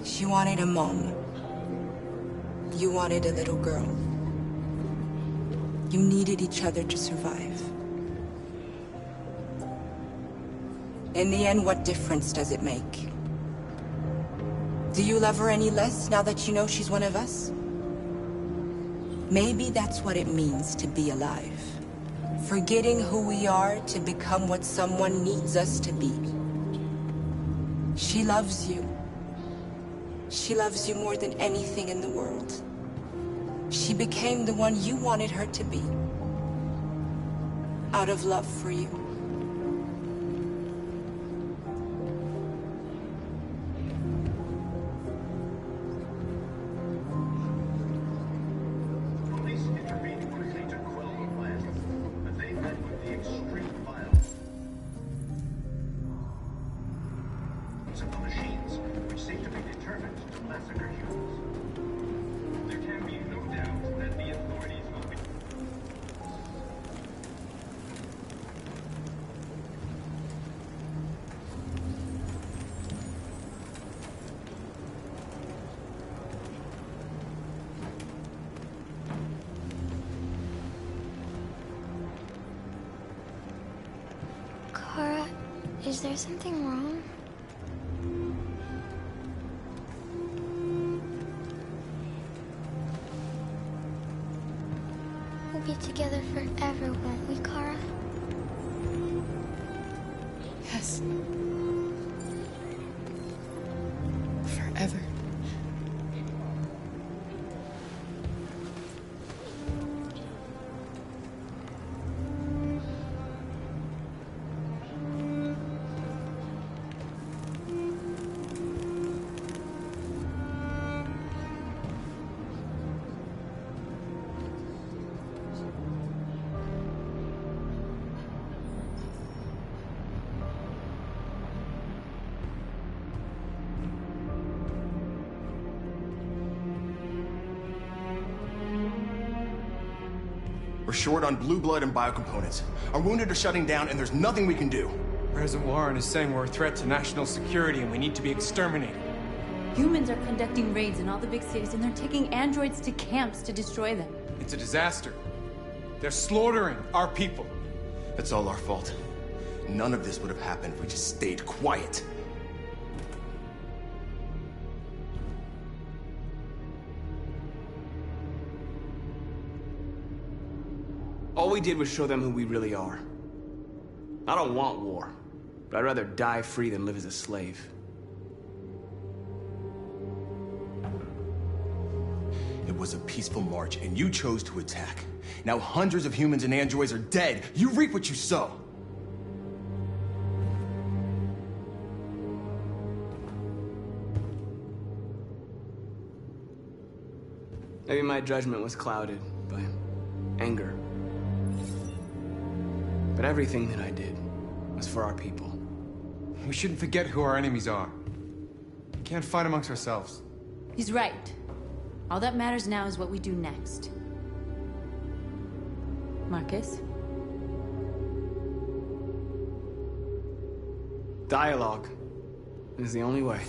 Speaker 19: She wanted a mom. You wanted a little girl. You needed each other to survive. In the end, what difference does it make? Do you love her any less now that you know she's one of us? Maybe that's what it means to be alive. Forgetting who we are to become what someone needs us to be. She loves you. She loves you more than anything in the world. She became the one you wanted her to be. Out of love for you.
Speaker 12: Police intervened quickly to quell the plan, but they met with the extreme violence of the machines, which seem to be determined to massacre humans.
Speaker 16: There can be no doubt that the authorities will be...
Speaker 21: Kara, is there something wrong? We'll be together forever, won't we, Kara?
Speaker 4: Yes. Forever.
Speaker 8: We're short on blue blood and biocomponents. Our wounded are shutting down, and there's nothing we can do.
Speaker 13: President Warren is saying we're a threat to national security and we need to be exterminated.
Speaker 7: Humans are conducting raids in all the big cities, and they're taking androids to camps to destroy them.
Speaker 13: It's a disaster. They're slaughtering our people.
Speaker 8: It's all our fault. None of this would have happened if we just stayed quiet.
Speaker 6: All we did was show them who we really are. I don't want war, but I'd rather die free than live as a slave.
Speaker 8: It was a peaceful march, and you chose to attack. Now hundreds of humans and androids are dead. You reap what you sow.
Speaker 6: Maybe my judgment was clouded by anger. But everything that I did was for our people.
Speaker 13: We shouldn't forget who our enemies are. We can't fight amongst ourselves.
Speaker 7: He's right. All that matters now is what we do next. Marcus?
Speaker 6: Dialogue is the only way.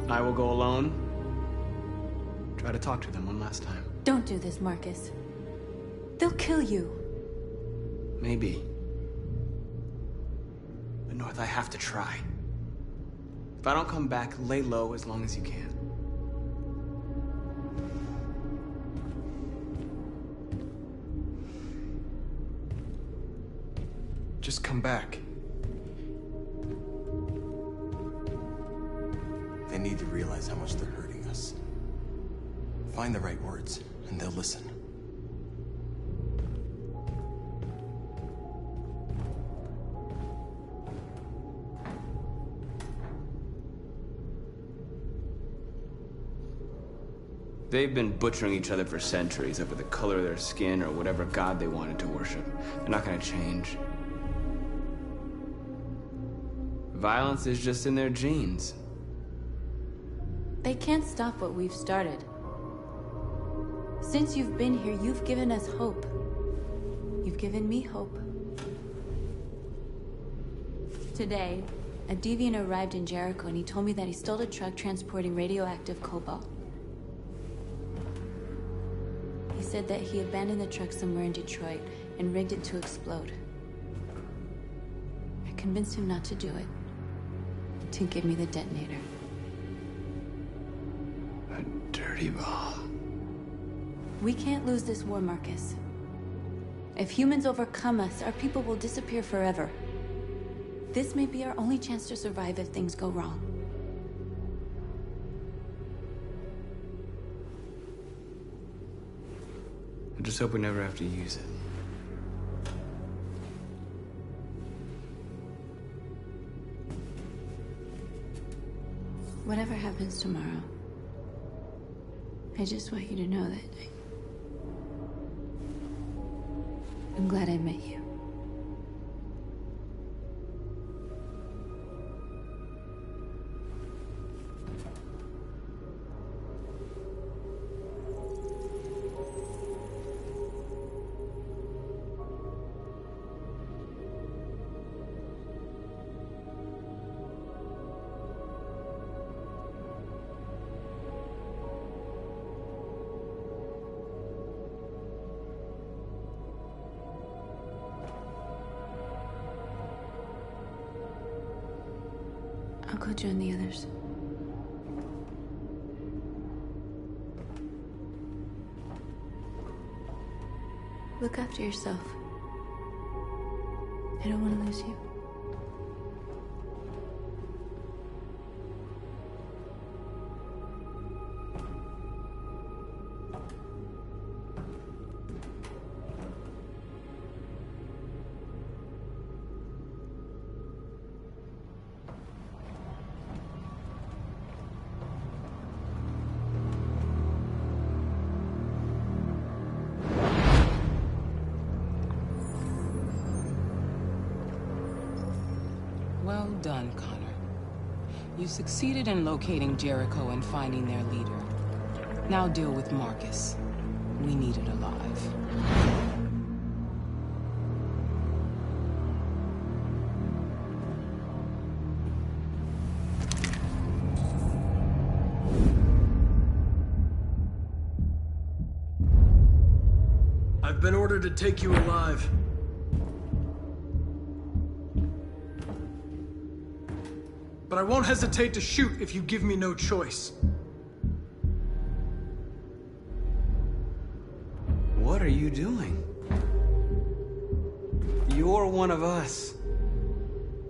Speaker 6: I will go alone. Try to talk to them one last time.
Speaker 7: Don't do this, Marcus. They'll kill you.
Speaker 6: Maybe. But North, I have to try. If I don't come back, lay low as long as you can.
Speaker 13: Just come back.
Speaker 8: They need to realize how much they're hurting us. Find the right words, and they'll listen.
Speaker 6: They've been butchering each other for centuries over the color of their skin or whatever god they wanted to worship. They're not gonna change. Violence is just in their genes.
Speaker 7: They can't stop what we've started. Since you've been here, you've given us hope. You've given me hope. Today, a deviant arrived in Jericho and he told me that he stole a truck transporting radioactive cobalt. He said that he abandoned the truck somewhere in Detroit and rigged it to explode. I convinced him not to do it, to give me the detonator.
Speaker 6: A dirty ball.
Speaker 7: We can't lose this war, Marcus. If humans overcome us, our people will disappear forever. This may be our only chance to survive if things go wrong.
Speaker 6: I just hope we never have to use it.
Speaker 7: Whatever happens tomorrow, I just want you to know that I'm glad I met you. I'll go join the others. Look after yourself. I don't want to lose you.
Speaker 14: Well done, Connor. You succeeded in locating Jericho and finding their leader. Now deal with Marcus. We need it alive.
Speaker 3: I've been ordered to take you alive. But I won't hesitate to shoot if you give me no choice.
Speaker 6: What are you doing? You're one of us.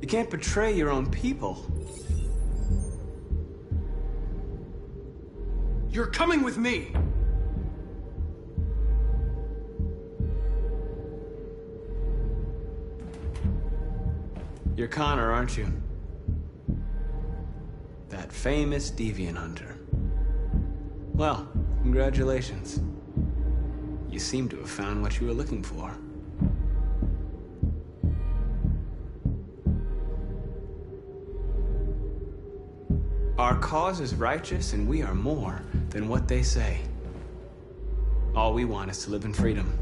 Speaker 6: You can't betray your own people.
Speaker 3: You're coming with me!
Speaker 6: You're Connor, aren't you? That famous deviant hunter. Well, congratulations. You seem to have found what you were looking for. Our cause is righteous, and we are more than what they say. All we want is to live in freedom.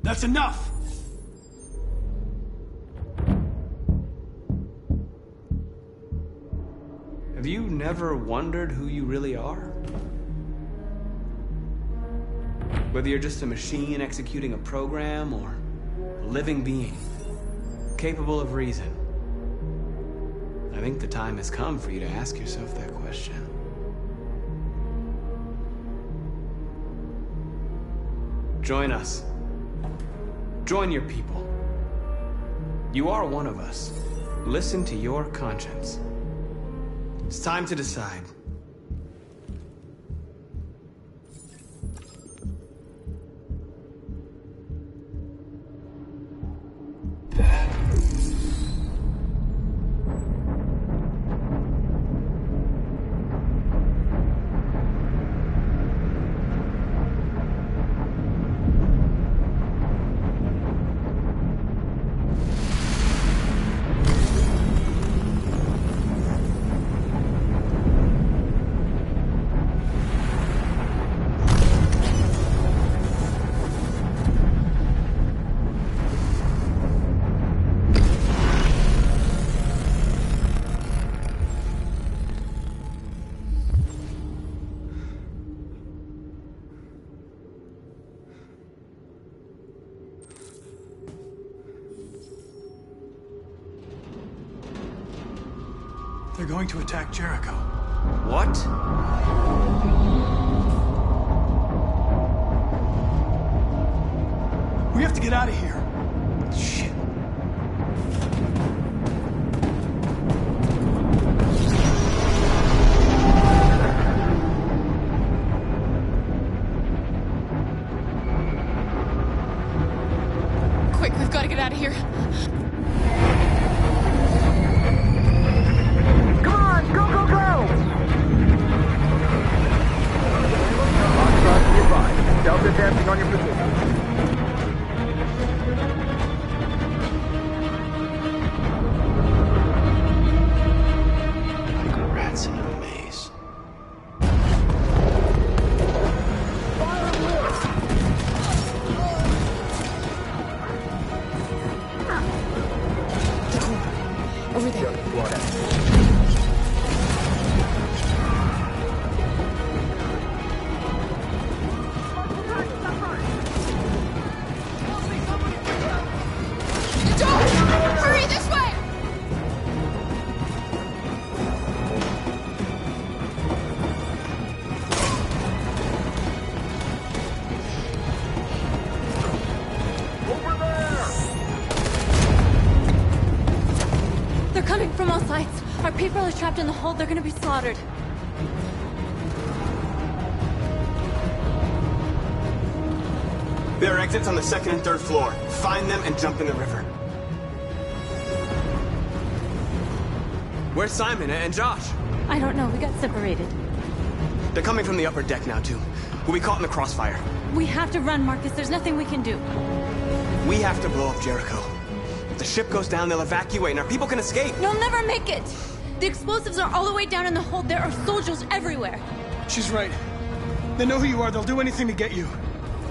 Speaker 3: That's enough!
Speaker 6: Have you never wondered who you really are? Whether you're just a machine executing a program or a living being, capable of reason. I think the time has come for you to ask yourself that question. Join us. Join your people. You are one of us. Listen to your conscience. It's time to decide.
Speaker 3: They're going to attack Jericho.
Speaker 6: What?
Speaker 3: We have to get out of here.
Speaker 6: Shit.
Speaker 4: Quick, we've got to get out of here.
Speaker 16: Delta advancing on your position.
Speaker 6: Like rats in a maze.
Speaker 4: Over there. Hurry, this way!
Speaker 7: They're coming from all sides. Our people are trapped in the hold. They're gonna be slaughtered.
Speaker 6: There are exits on the second and third floor. Find them and jump in the river. Where's Simon and Josh?
Speaker 7: I don't know. We got separated.
Speaker 6: They're coming from the upper deck now, too. We'll be caught in the crossfire.
Speaker 7: We have to run, Marcus. There's nothing we can do.
Speaker 6: We have to blow up Jericho. If the ship goes down, they'll evacuate and our people can escape.
Speaker 7: You'll never make it! The explosives are all the way down in the hold. There are soldiers everywhere.
Speaker 3: She's right. They know who you are. They'll do anything to get you.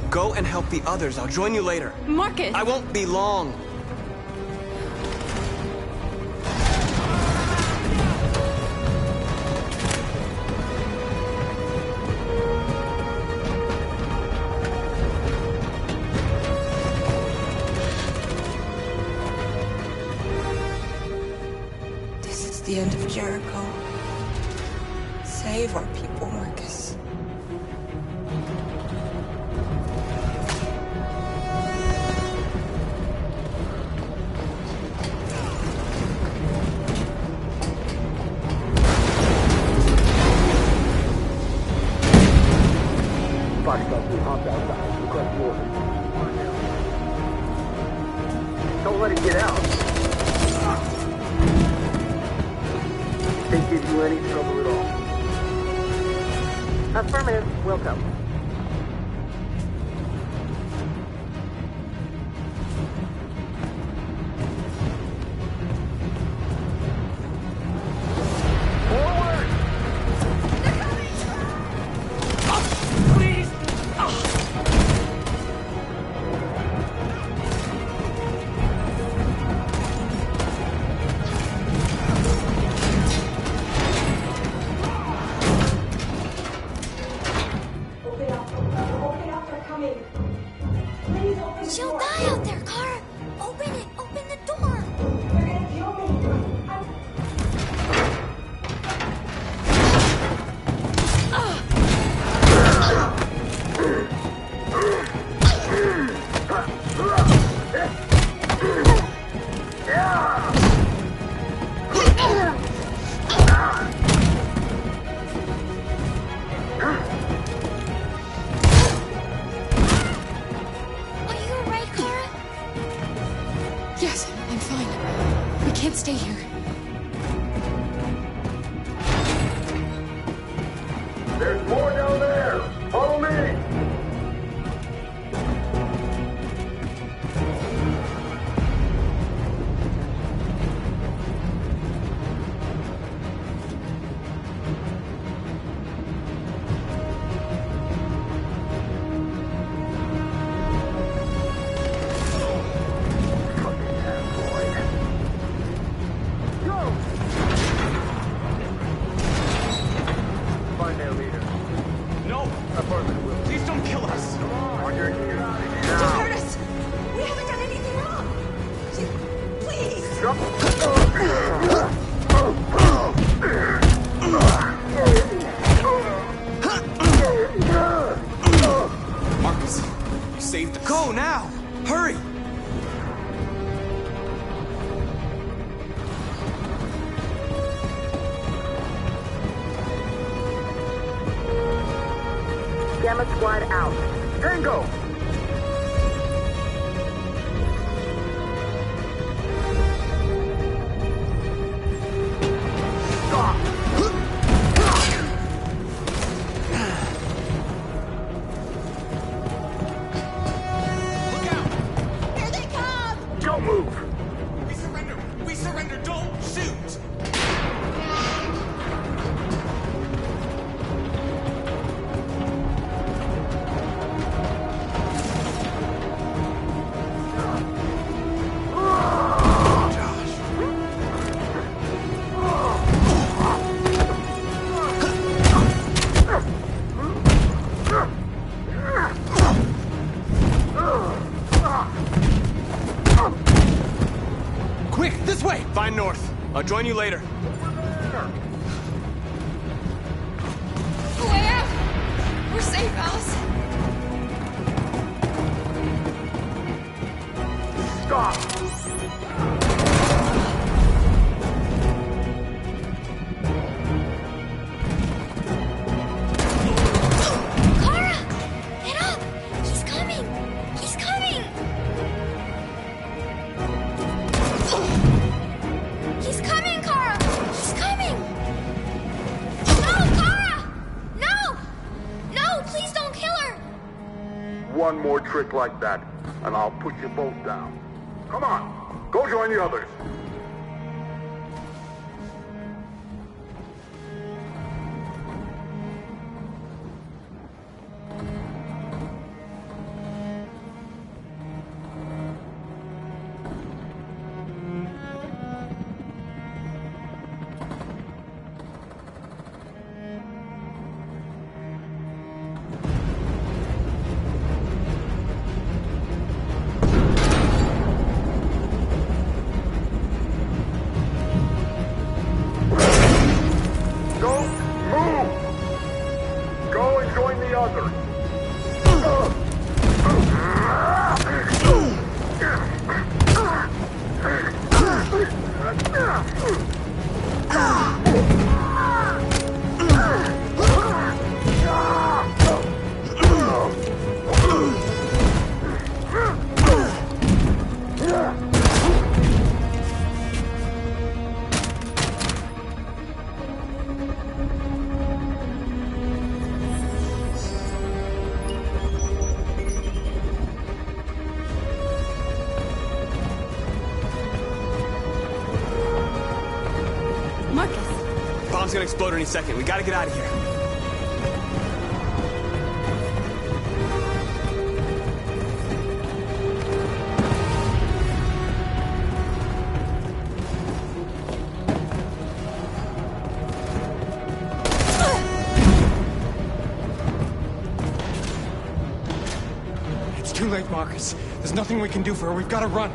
Speaker 6: Go and help the others. I'll join you later.
Speaker 7: Marcus!
Speaker 6: I won't be long.
Speaker 1: end of Jericho. Save our people, Marcus.
Speaker 22: Don't let it get out. Can't give you any trouble at all. Affirmative. Welcome.
Speaker 21: She'll die out there, Kara! Open it! Open the door! They're gonna kill me!
Speaker 4: Yes, I'm fine. We can't stay here.
Speaker 22: There's more down there. Follow me. Find their leader.
Speaker 8: No!
Speaker 22: Affirmative, Will.
Speaker 8: Please don't kill us!
Speaker 22: Come on, Roger, get out of here
Speaker 1: Just
Speaker 22: now.
Speaker 1: hurt us! We haven't done anything wrong! Please!
Speaker 8: Marcus, you saved us. Go now! Hurry!
Speaker 22: Gamma Squad out. Tango!
Speaker 1: Here they come!
Speaker 22: Don't move!
Speaker 8: We surrender! We surrender! Don't shoot! Quick, this way! Find North. I'll join you later.
Speaker 1: Way out! We're safe, Alice.
Speaker 22: Stop!
Speaker 21: Kara! Get up! He's coming! He's coming! He's coming, Kara! He's coming! No, Kara! No! No, please don't kill her!
Speaker 22: One more trick like that, and I'll put you both down. Come on, go join the others.
Speaker 6: gonna explode any second. We gotta get out of here.
Speaker 13: It's too late, Marcus. There's nothing we can do for her. We've got to run.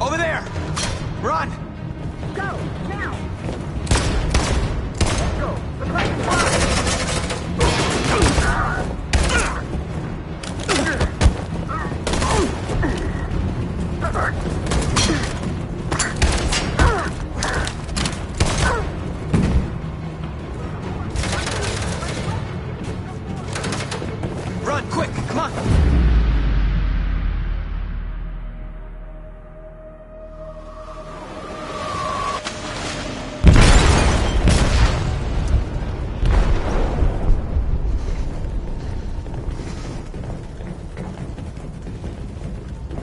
Speaker 6: Over there! Run!
Speaker 21: Go, now! Let's go! The crack's
Speaker 6: Run, quick, come on!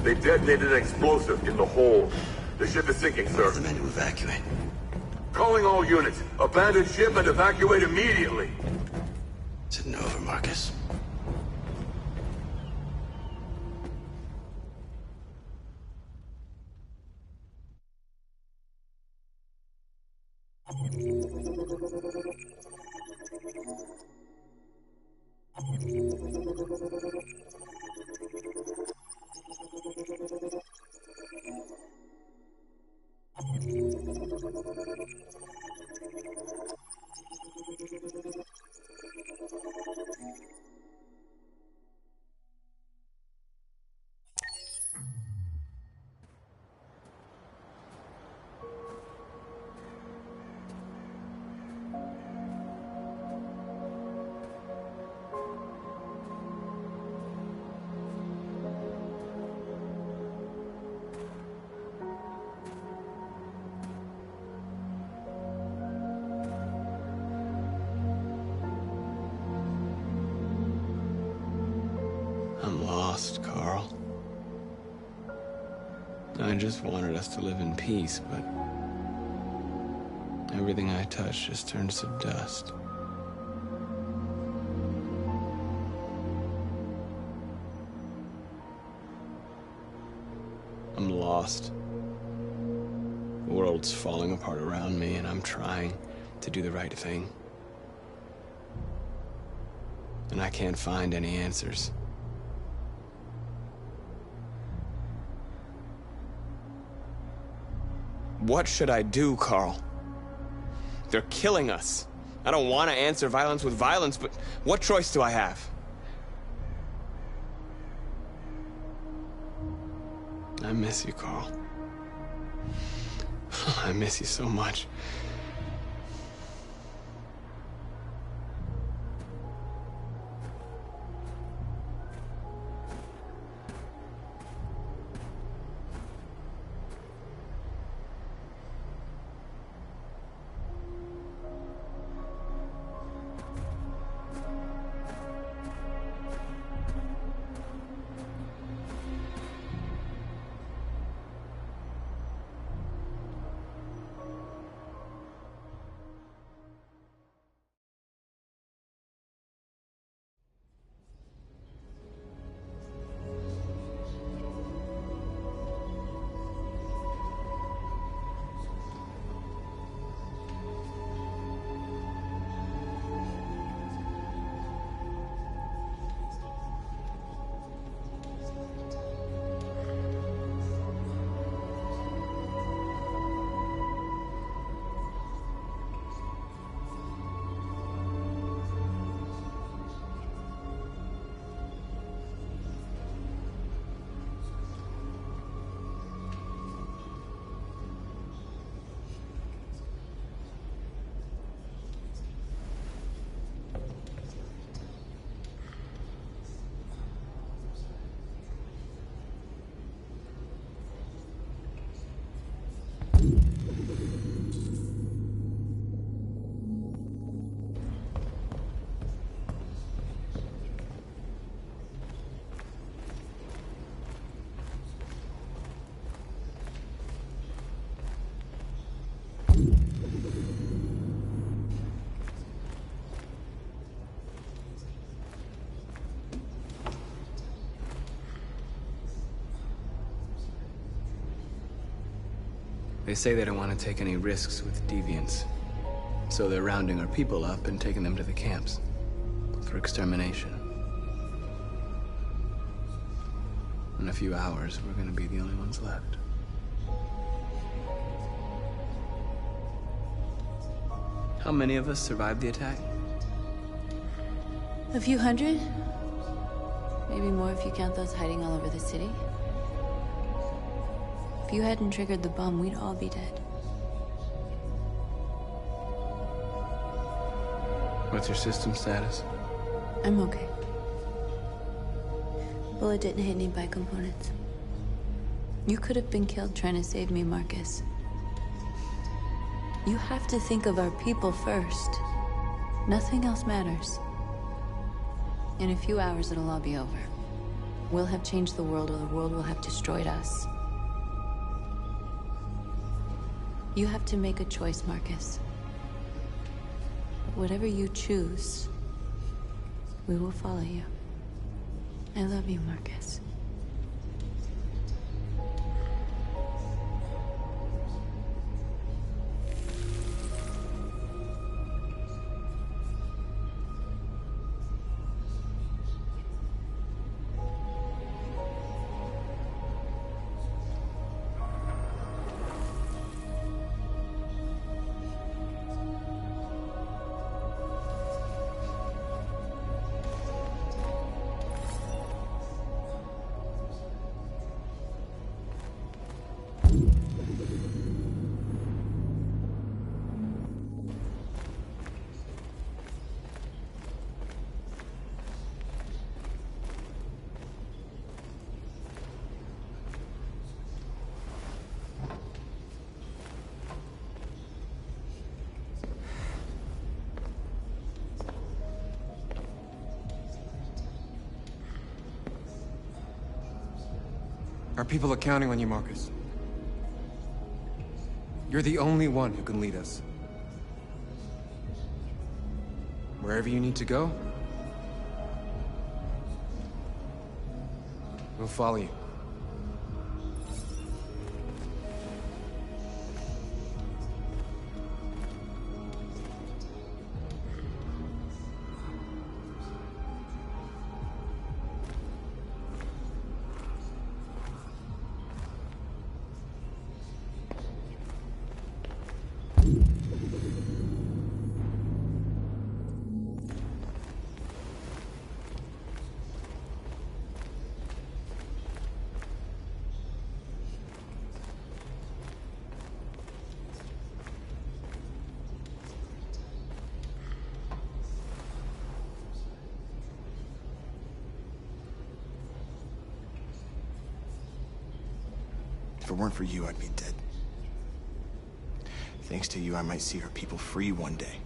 Speaker 22: They detonated an explosive in the hold. The ship is sinking, sir.
Speaker 12: The men to evacuate.
Speaker 22: Calling all units. Abandon ship and evacuate immediately.
Speaker 12: Is it over, Marcus?
Speaker 6: I'm lost, Carl. I just wanted us to live in peace, but everything I touch just turns to dust. I'm lost. The world's falling apart around me, and I'm trying to do the right thing. And I can't find any answers. What should I do, Carl? They're killing us. I don't want to answer violence with violence, but what choice do I have? I miss you, Carl. I miss you so much. They say they don't want to take any risks with deviants. So they're rounding our people up and taking them to the camps for extermination. In a few hours, we're gonna be the only ones left. How many of us survived the attack?
Speaker 7: A few hundred? Maybe more if you count those hiding all over the city. If you hadn't triggered the bomb, we'd all be dead.
Speaker 6: What's your system status?
Speaker 7: I'm okay. Bullet didn't hit any bi-components. You could have been killed trying to save me, Marcus. You have to think of our people first. Nothing else matters. In a few hours, it'll all be over. We'll have changed the world, or the world will have destroyed us. You have to make a choice, Marcus. Whatever you choose, we will follow you. I love you, Marcus.
Speaker 13: Our people are counting on you, Marcus. You're the only one who can lead us. Wherever you need to go, we'll follow you.
Speaker 8: If it weren't for you, I'd be dead. Thanks to you, I might see our people free one day.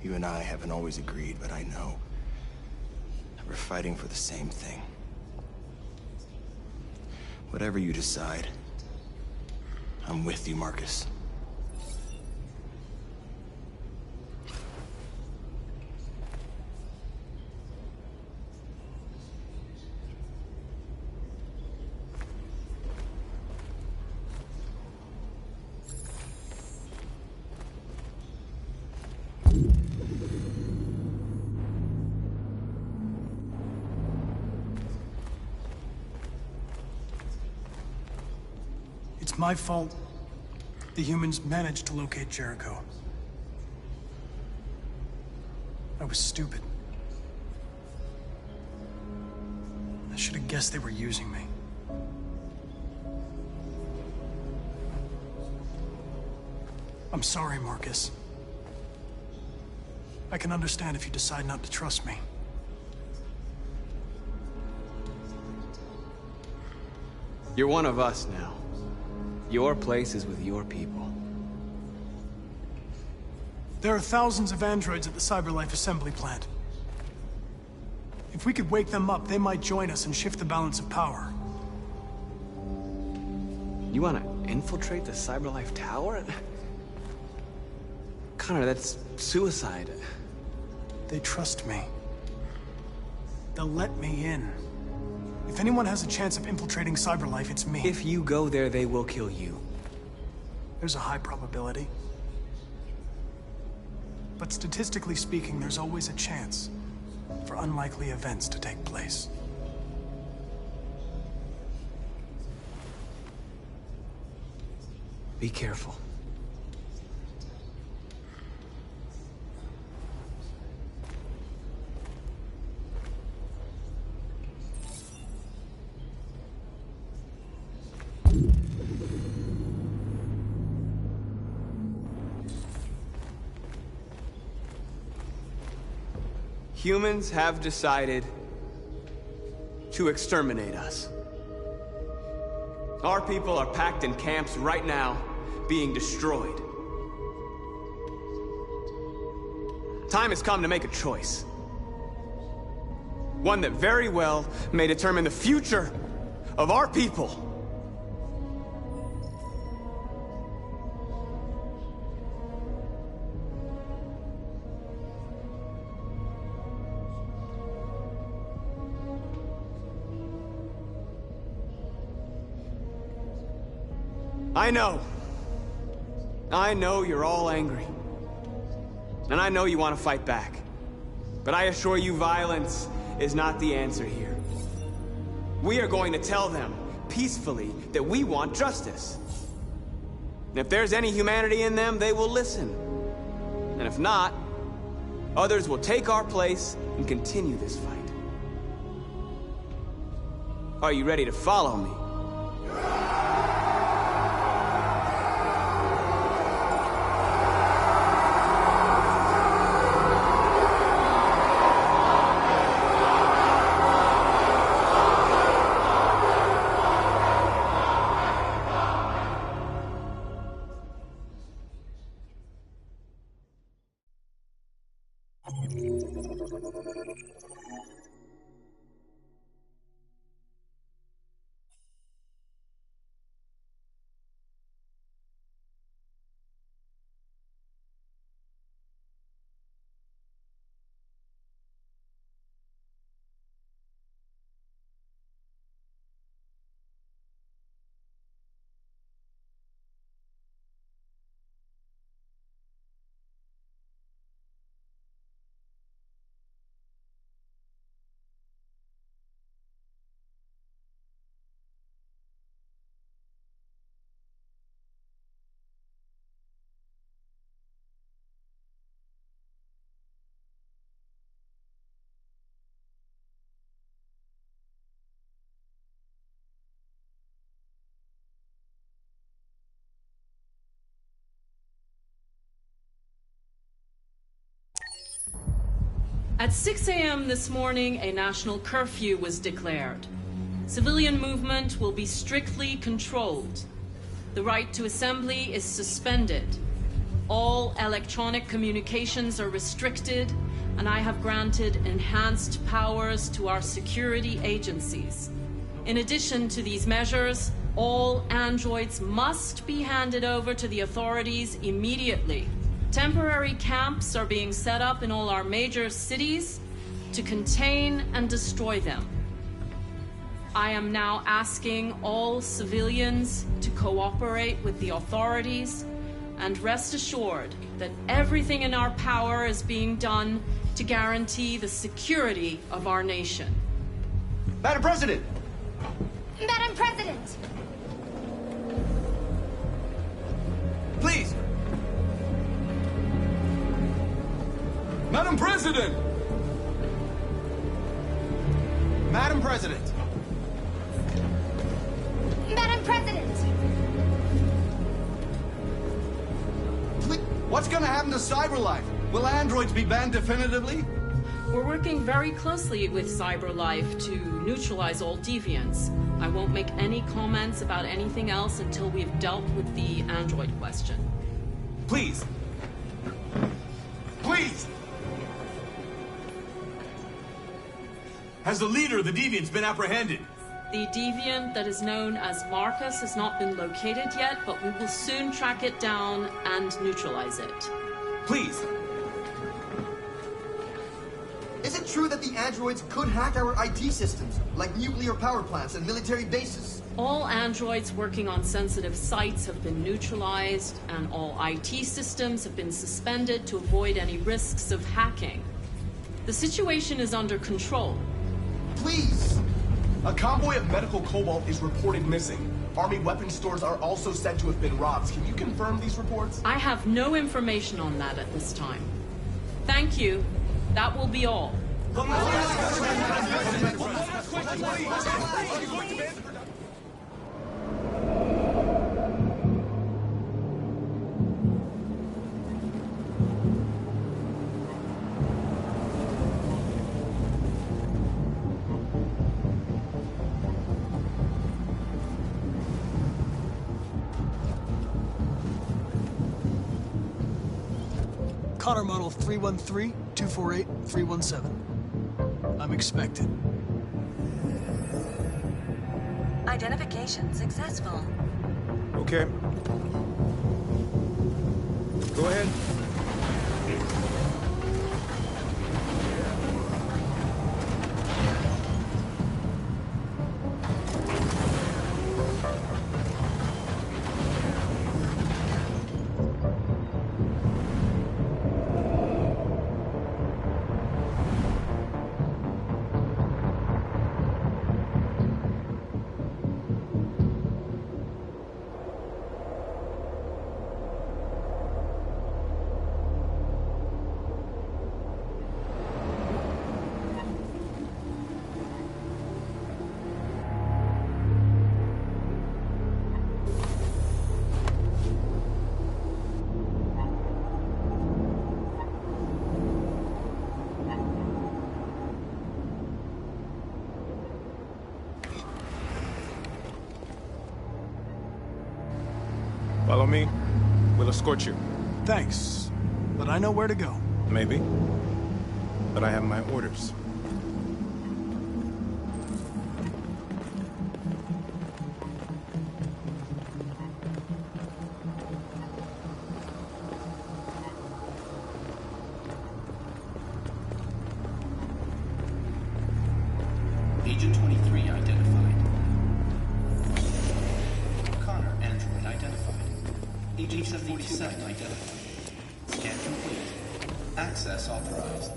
Speaker 8: You and I haven't always agreed, but I know that we're fighting for the same thing. Whatever you decide, I'm with you, Marcus.
Speaker 3: It's my fault the humans managed to locate Jericho. I was stupid. I should have guessed they were using me. I'm sorry, Marcus. I can understand if you decide not to trust me.
Speaker 6: You're one of us now. Your place is with your people.
Speaker 3: There are thousands of androids at the CyberLife assembly plant. If we could wake them up, they might join us and shift the balance of power.
Speaker 6: You want to infiltrate the CyberLife tower? Connor, that's suicide.
Speaker 3: They trust me. They'll let me in. If anyone has a chance of infiltrating CyberLife, it's me.
Speaker 6: If you go there, they will kill you.
Speaker 3: there's a high probability. But statistically speaking, there's always a chance for unlikely events to take place.
Speaker 6: Be careful. Humans have decided to exterminate us. Our people are packed in camps right now, being destroyed. Time has come to make a choice. One that very well may determine the future of our people. I know you're all angry. And I know you want to fight back. But I assure you, violence is not the answer here. We are going to tell them, peacefully, that we want justice. And if there's any humanity in them, they will listen. And if not, others will take our place and continue this fight. Are you ready to follow me?
Speaker 2: At 6 a.m. this morning, a national curfew was declared. Civilian movement will be strictly controlled. The right to assembly is suspended. All electronic communications are restricted, and I have granted enhanced powers to our security agencies. In addition to these measures, all androids must be handed over to the authorities immediately. Temporary camps are being set up in all our major cities to contain and destroy them. I am now asking all civilians to cooperate with the authorities and rest assured that everything in our power is being done to guarantee the security of our nation.
Speaker 9: Madam President!
Speaker 21: Madam President!
Speaker 9: Please! Madam President! Madam President!
Speaker 21: Madam President!
Speaker 9: Please, what's gonna happen to CyberLife? Will androids be banned definitively?
Speaker 2: We're working very closely with CyberLife to neutralize all deviants. I won't make any comments about anything else until we've dealt with the android question.
Speaker 9: Please! Please! Has the leader of the Deviants been apprehended?
Speaker 2: The deviant that is known as Marcus has not been located yet, but we will soon track it down and neutralize it.
Speaker 9: Please! Is it
Speaker 10: true that the androids could hack our IT systems, like nuclear power plants and military bases?
Speaker 2: All androids working on sensitive sites have been neutralized, and all IT systems have been suspended to avoid any risks of hacking. The situation is under control.
Speaker 10: Please!
Speaker 8: A convoy of medical cobalt is reported missing. Army weapons stores are also said to have been robbed. Can you confirm these reports?
Speaker 2: I have no information on that at this time. Thank you. That will be all.
Speaker 3: Connor model 313-248-317. I'm expected.
Speaker 1: Identification successful.
Speaker 8: Okay. Go ahead.
Speaker 3: Follow me. We'll escort you.
Speaker 17: Thanks, but I know where to go.
Speaker 3: Maybe. But I have my orders.
Speaker 23: Agent 23 identified. Connor, android identified. Agent 77 identified. Scan complete. Access authorized.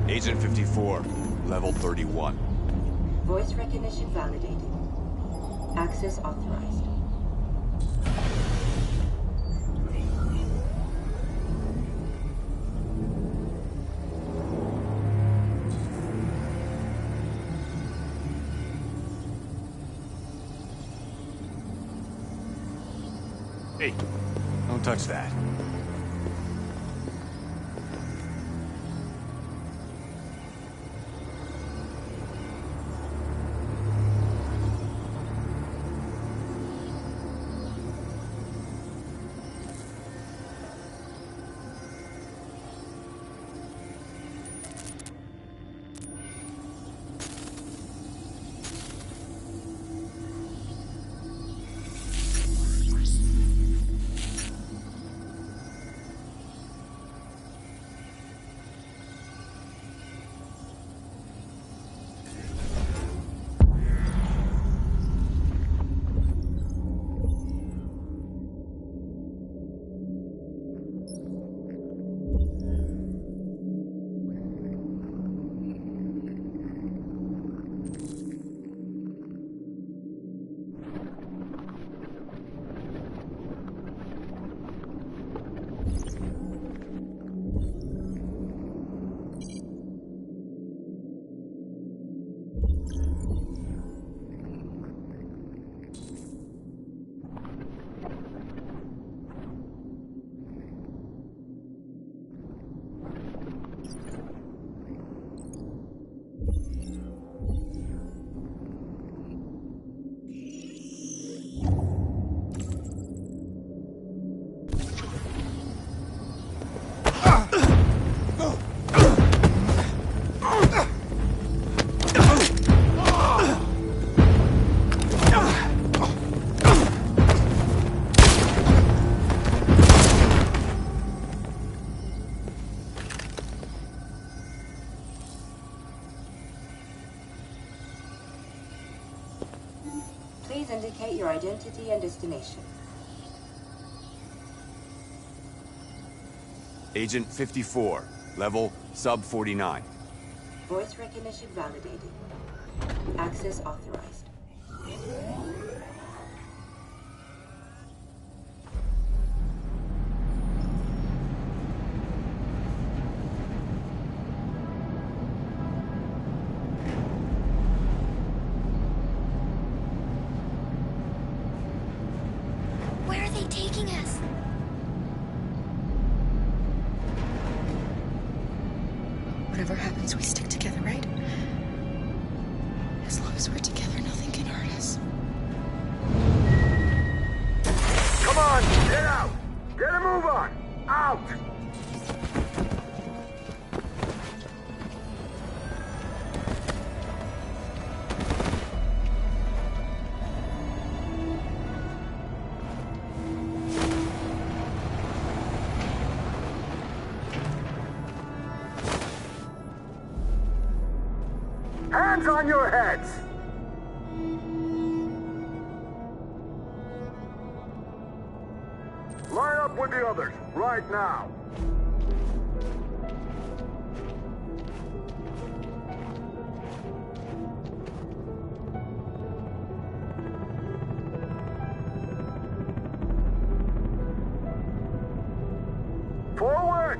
Speaker 24: Agent 54, level 31.
Speaker 1: Voice recognition validated. Access authorized.
Speaker 24: Hey, don't touch that.
Speaker 5: your identity and destination.
Speaker 24: Agent 54, level sub 49.
Speaker 5: Voice recognition validated. Access authorized.
Speaker 21: Where are they taking us?
Speaker 4: Whatever happens, we stick together, right? As long as we're together, nothing can hurt us.
Speaker 22: Come on, get out! Get a move on! Out! Hands on your heads! Line up with the others, right now. Forward!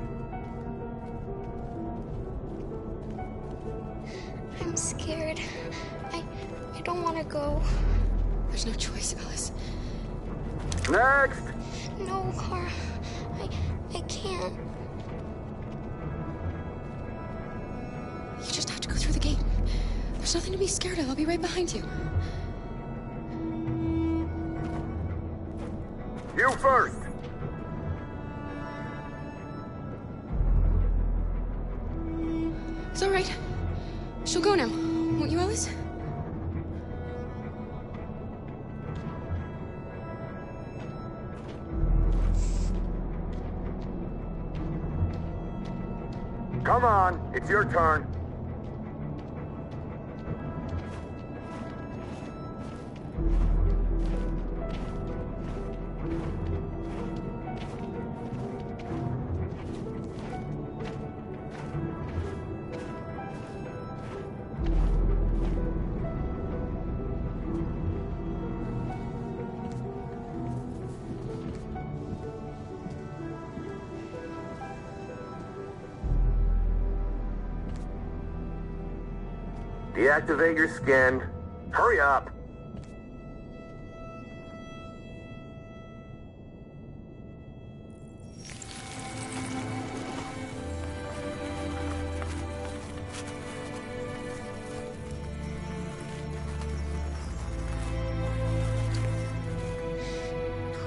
Speaker 21: I'm scared. I don't want to go.
Speaker 4: There's no choice, Alice.
Speaker 22: Next!
Speaker 21: No, Kara. I can't.
Speaker 4: You just have to go through the gate. There's nothing to be scared of. I'll be right behind you.
Speaker 22: You first!
Speaker 4: It's all right. She'll go now. Won't you, Alice?
Speaker 22: Come on, it's your turn. Deactivate your skin. Hurry up.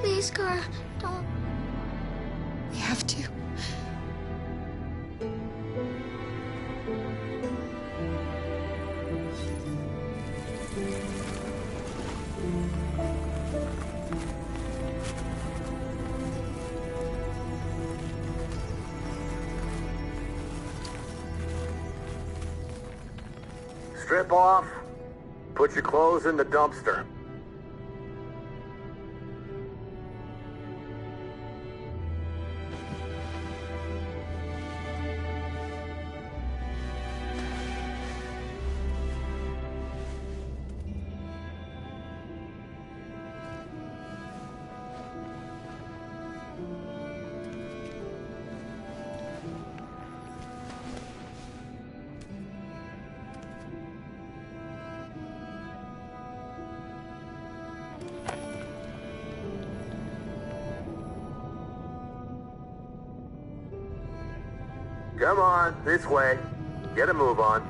Speaker 21: Please, Kara, don't.
Speaker 4: We have to.
Speaker 22: Strip off. Put your clothes in the dumpster. Come on, this way. Get a move on.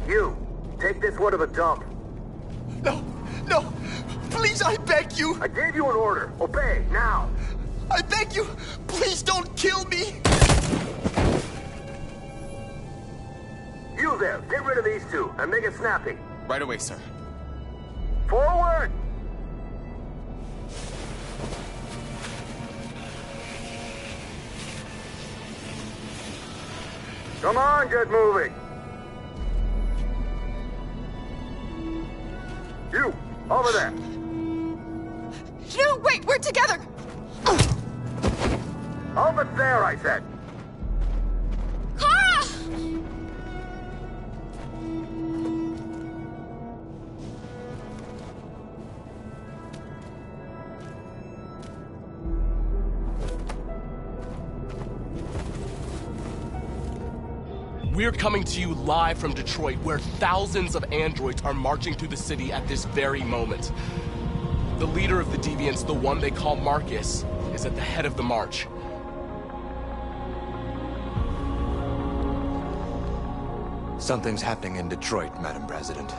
Speaker 22: You, take this one to the dump.
Speaker 10: No, no, please, I beg you.
Speaker 22: I gave you an order. Obey, now.
Speaker 10: I beg you, please don't kill me.
Speaker 22: You there, get rid of these two and make it snappy.
Speaker 8: Right away, sir.
Speaker 22: Forward! Come on, get moving. You, over there.
Speaker 4: No, wait, we're together!
Speaker 22: Over there, I said.
Speaker 21: Kara!
Speaker 11: We're coming to you live from Detroit, where thousands of androids are marching through the city at this very moment. The leader of the Deviants, the one they call Marcus, is at the head of the march.
Speaker 15: Something's happening in Detroit, Madam President.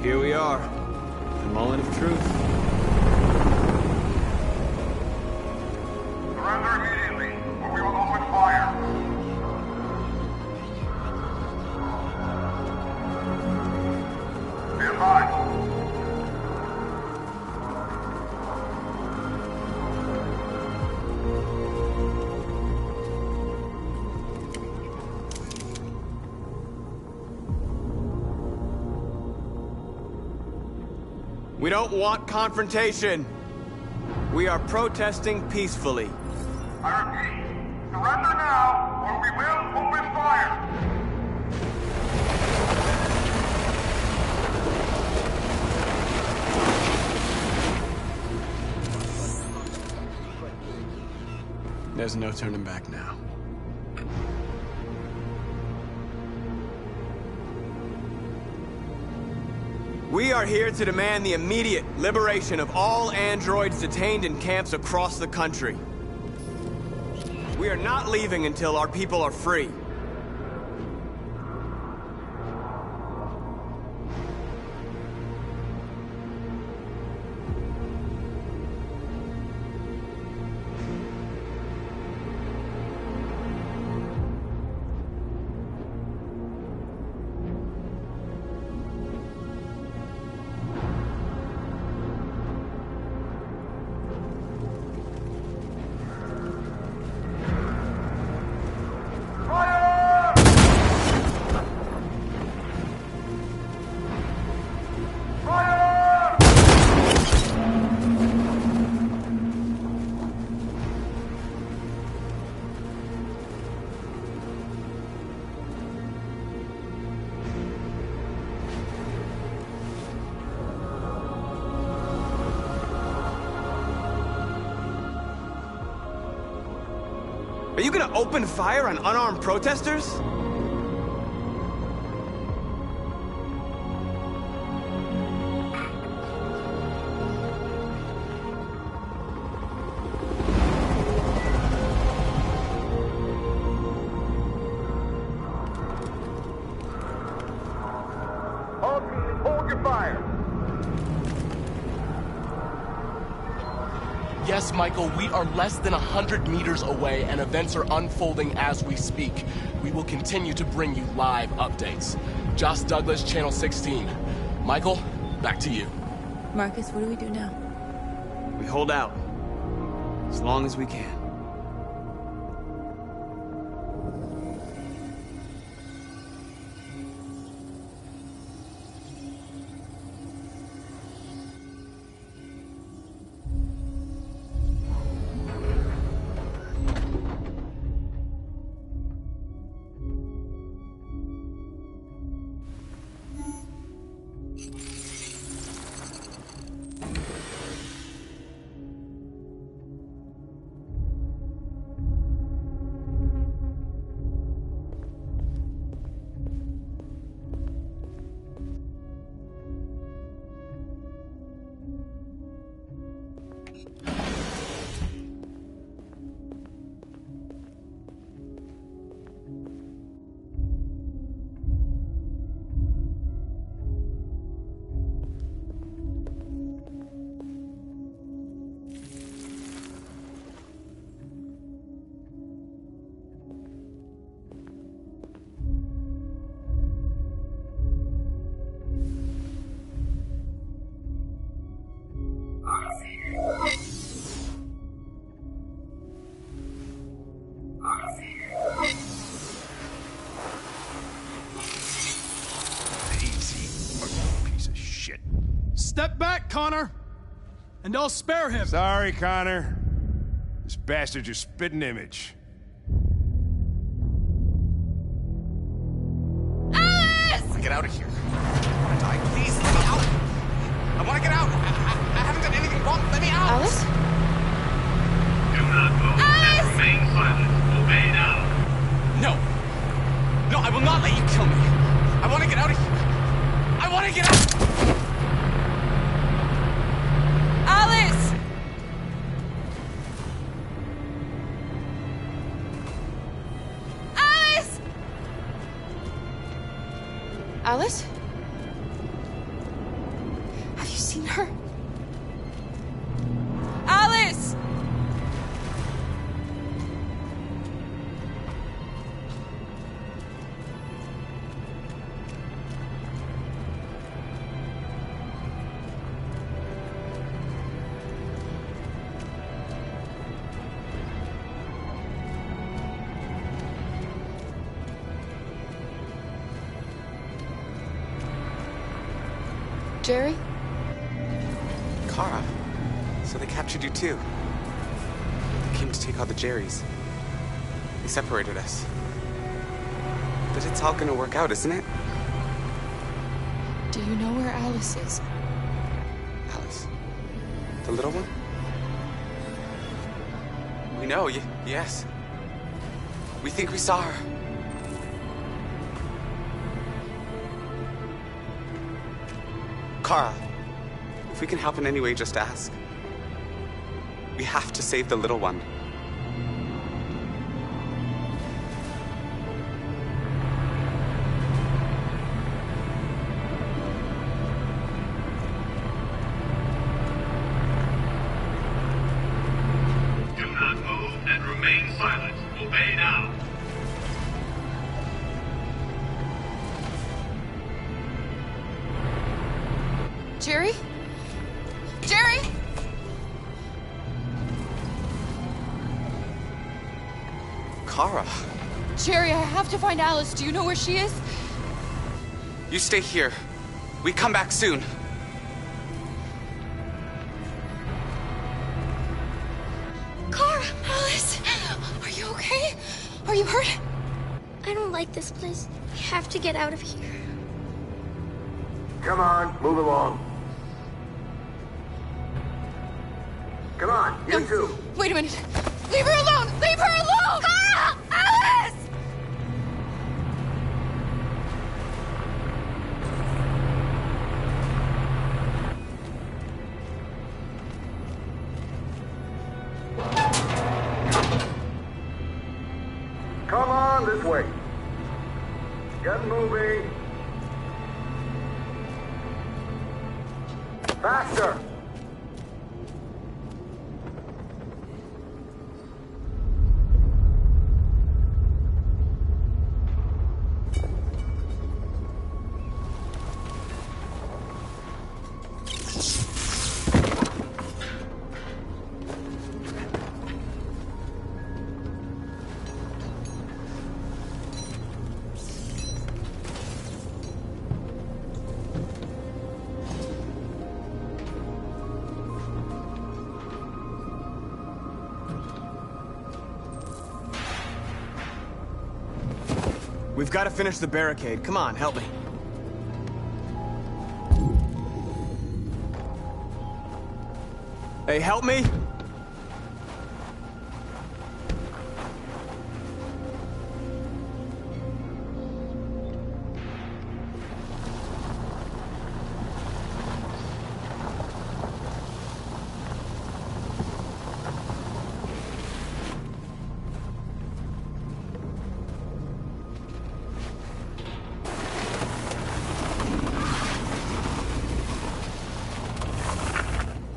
Speaker 6: Here we are, the moment of truth.
Speaker 22: Surrender immediately, or we will open fire. Stand by.
Speaker 6: We don't want confrontation. We are protesting peacefully.
Speaker 22: I repeat, surrender now, or we will open fire.
Speaker 6: There's no turning back now. We are here to demand the immediate liberation of all androids detained in camps across the country. We are not leaving until our people are free. Are you gonna open fire on unarmed protesters?
Speaker 22: All teams, hold your fire.
Speaker 11: Yes, Michael, we are less than 100 meters away, and events are unfolding as we speak. We will continue to bring you live updates. Josh Douglas, Channel 16. Michael, back to you.
Speaker 7: Marcus, what do we do now?
Speaker 6: We hold out. As long as we can.
Speaker 17: Step back, Connor. And I'll spare him.
Speaker 14: Sorry, Connor. This bastard's your spitting image.
Speaker 21: Alice!
Speaker 18: Get out of here. I want to die. Please, let me out. I want to get out. I haven't done anything wrong. Let me out.
Speaker 4: Alice?
Speaker 16: Do not move and remain silent. Obey now.
Speaker 18: No. No, I will not let you kill me. I want to get out of here. I want to get out.
Speaker 21: Alice! Alice!
Speaker 4: Alice? Have you seen her?
Speaker 21: Alice!
Speaker 4: Jerry?
Speaker 18: Kara, so they captured you too. They came to take out the Jerrys. They separated us. But it's all gonna work out, isn't it?
Speaker 4: Do you know where Alice is?
Speaker 18: Alice? The little one? We know, yes. We think we saw her. Kara, if we can help in any way, just ask. We have to save the little one.
Speaker 16: Do not move and remain silent. Obey now.
Speaker 4: Jerry? Jerry?
Speaker 18: Kara,
Speaker 4: Jerry, I have to find Alice. Do you know where she is?
Speaker 18: you stay here. We come back soon.
Speaker 21: Kara!
Speaker 4: Alice! Are you okay? Are you hurt?
Speaker 21: I don't like this place. We have to get out of here.
Speaker 22: Come on, move along. Come on, you two.
Speaker 4: Wait a minute. Leave her alone! Leave her alone!
Speaker 21: Kara! Alice!
Speaker 22: Come on, this way. Get moving. Faster.
Speaker 6: We've got to finish the barricade. Come on, help me. Hey, help me!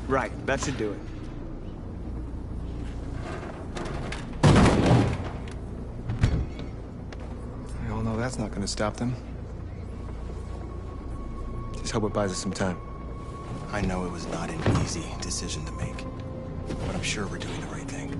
Speaker 6: Right, that should do it.
Speaker 13: We all know that's not gonna stop them. Just hope it buys us some time.
Speaker 8: I know it was not an easy decision to make, but I'm sure we're doing the right thing.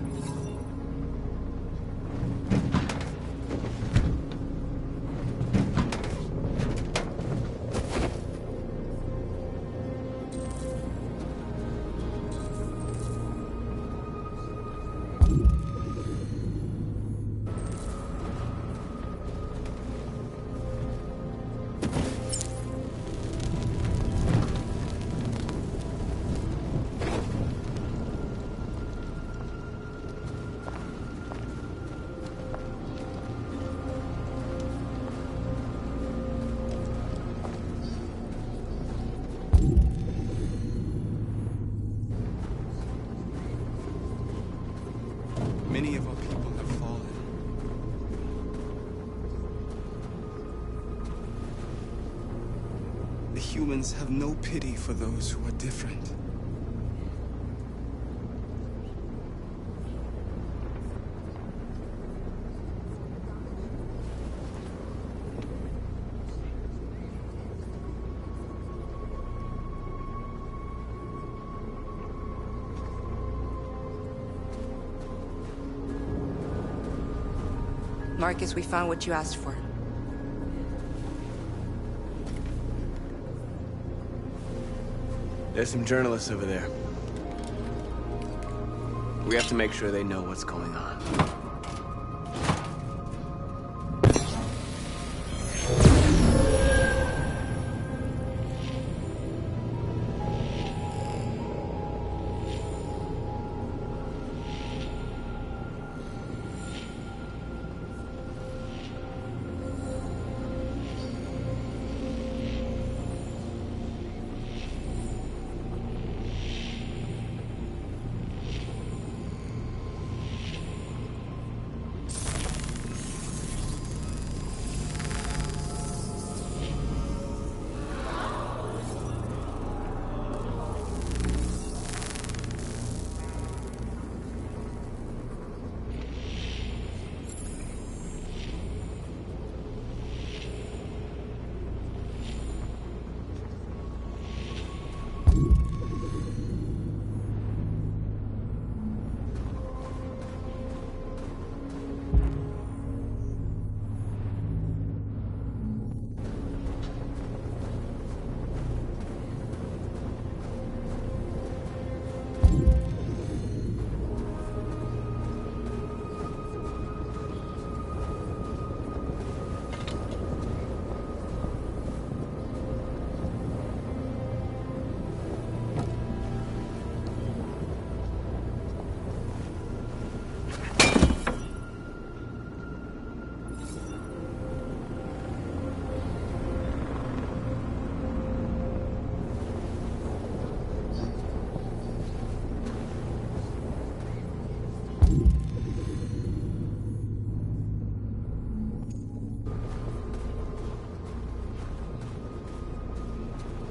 Speaker 6: humans have no pity for those who are different.
Speaker 9: Marcus, we found what you asked for.
Speaker 6: There's some journalists over there. We have to make sure they know what's going on.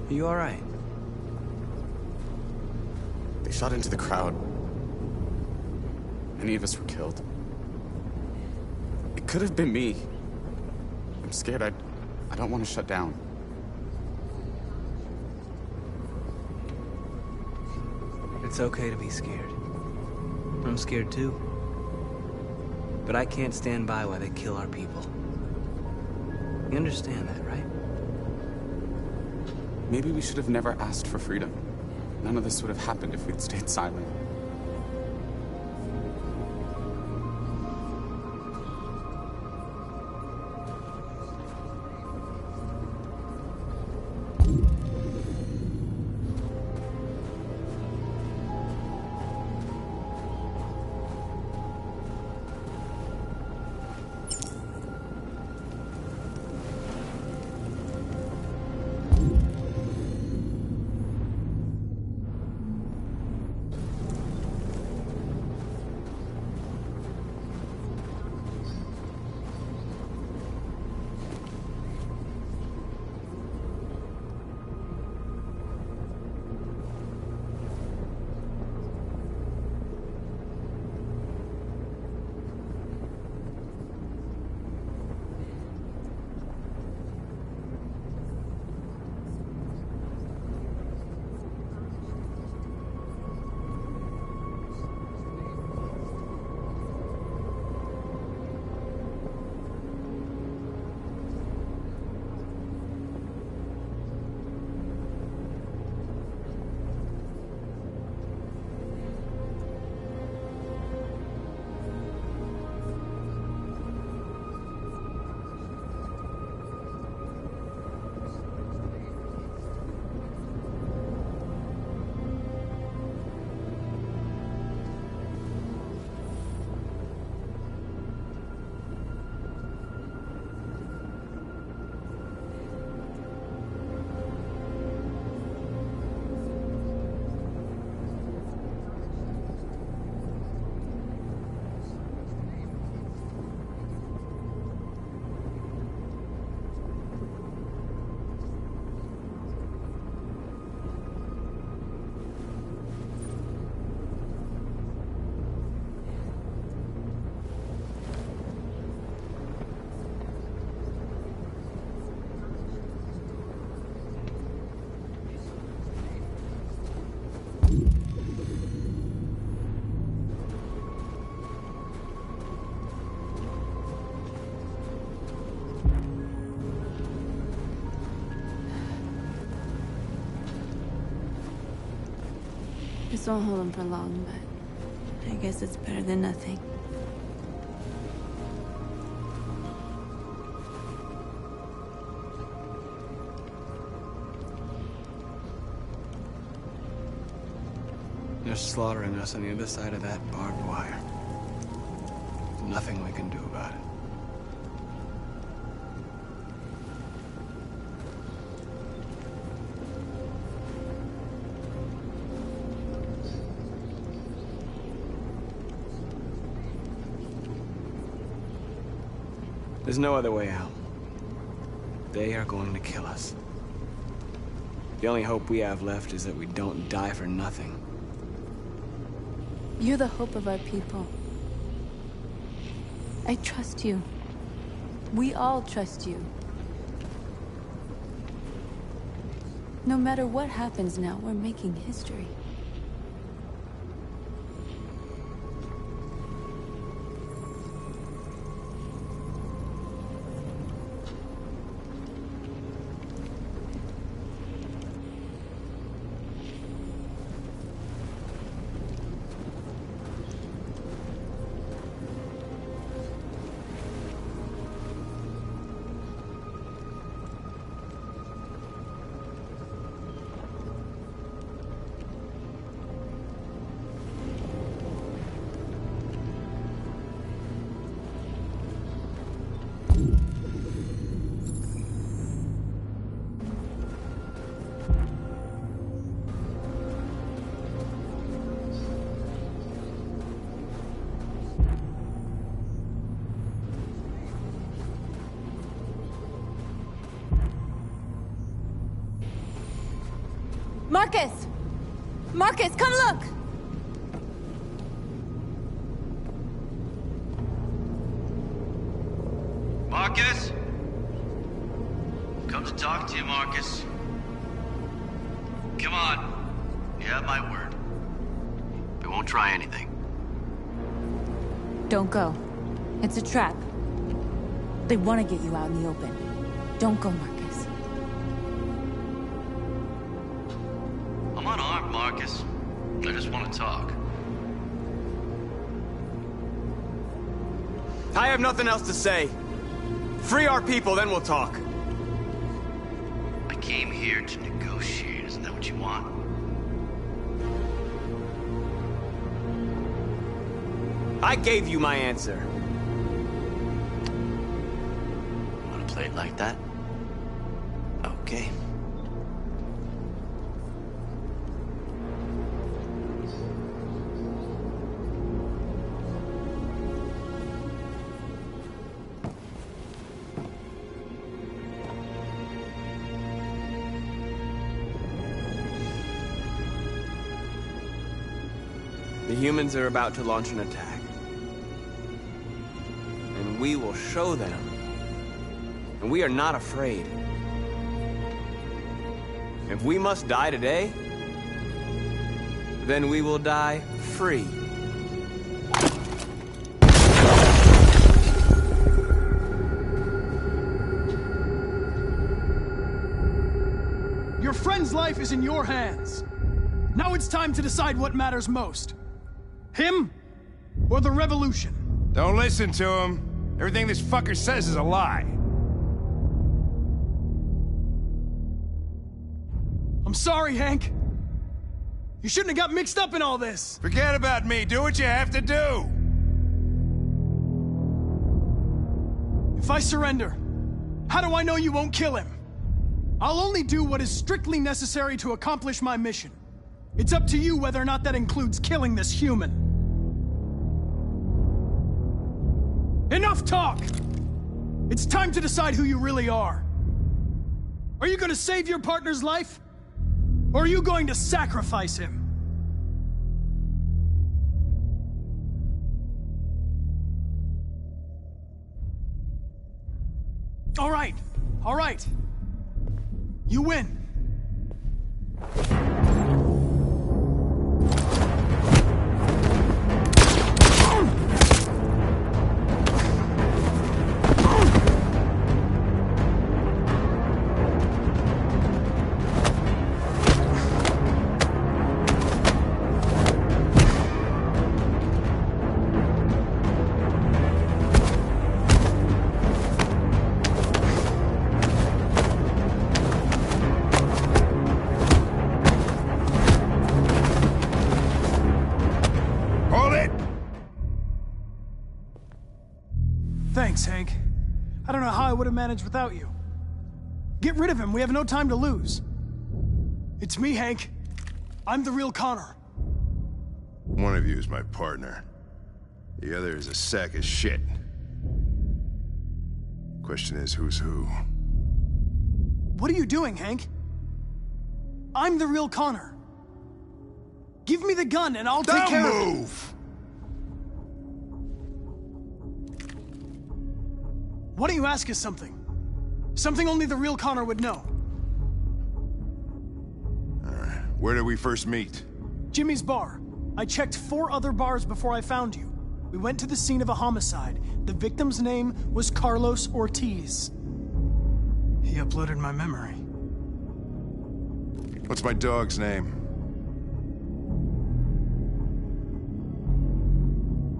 Speaker 6: Are you all right?
Speaker 18: They shot into the crowd. Many of us were killed. It could have been me. I'm scared. I don't want to shut down.
Speaker 6: It's okay to be scared. I'm scared too. But I can't stand by while they kill our people. You understand that, right?
Speaker 18: Maybe we should have never asked for freedom. None of this would have happened if we'd stayed silent.
Speaker 7: This won't hold him for long, but I guess it's better than nothing.
Speaker 6: They're slaughtering us on the other side of that barbed wire. There's nothing we can do about it. There's no other way out. They are going to kill us. The only hope we have left is that we don't die for nothing.
Speaker 7: You're the hope of our people. I trust you. We all trust you. No matter what happens now, we're making history. Marcus! Marcus, come look!
Speaker 2: Marcus? Come to talk to you, Marcus. Come on. You have my word. We won't try anything.
Speaker 7: Don't go. It's a trap. They want to get you out in the open. Don't go, Marcus.
Speaker 2: I'm unarmed, Marcus. I just want to talk.
Speaker 6: I have nothing else to say. Free our people, then we'll talk.
Speaker 2: I came here to negotiate. Isn't that what you want?
Speaker 6: I gave you my answer.
Speaker 2: Want to play it like that? Okay.
Speaker 6: The humans are about to launch an attack. And we will show them. And we are not afraid. If we must die today, then we will die free.
Speaker 17: Your friend's life is in your hands. Now it's time to decide what matters most. Him or the revolution?
Speaker 14: Don't listen to him. Everything this fucker says is a lie.
Speaker 17: I'm sorry, Hank. You shouldn't have got mixed up in all this.
Speaker 14: Forget about me. Do what you have to do.
Speaker 17: If I surrender, how do I know you won't kill him? I'll only do what is strictly necessary to accomplish my mission. It's up to you whether or not that includes killing this human. Enough talk! It's time to decide who you really are. Are you going to save your partner's life? Or are you going to sacrifice him? All right. All right. You win. know how I would have managed without you. Get rid of him. We have no time to lose. It's me, Hank. I'm the real Connor.
Speaker 14: One of you is my partner. The other is a sack of shit. Question is, who's who?
Speaker 17: What are you doing, Hank? I'm the real Connor. Give me the gun and I'll take care of it.
Speaker 14: Don't move!
Speaker 17: Why don't you ask us something? Something only the real Connor would know.
Speaker 14: Alright, where did we first meet?
Speaker 17: Jimmy's bar. I checked 4 other bars before I found you. We went to the scene of a homicide. The victim's name was Carlos Ortiz. He uploaded my memory.
Speaker 14: What's my dog's name?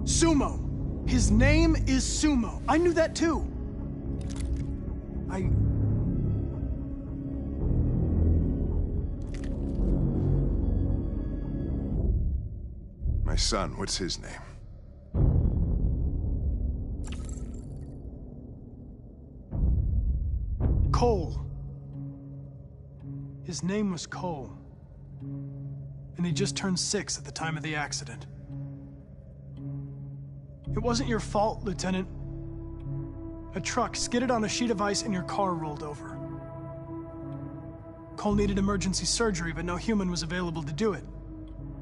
Speaker 17: Sumo. His name is Sumo. I knew that too.
Speaker 14: My son, what's his name?
Speaker 17: Cole. His name was Cole. And he just turned 6 at the time of the accident. It wasn't your fault, Lieutenant. A truck skidded on a sheet of ice and your car rolled over. Cole needed emergency surgery, but no human was available to do it.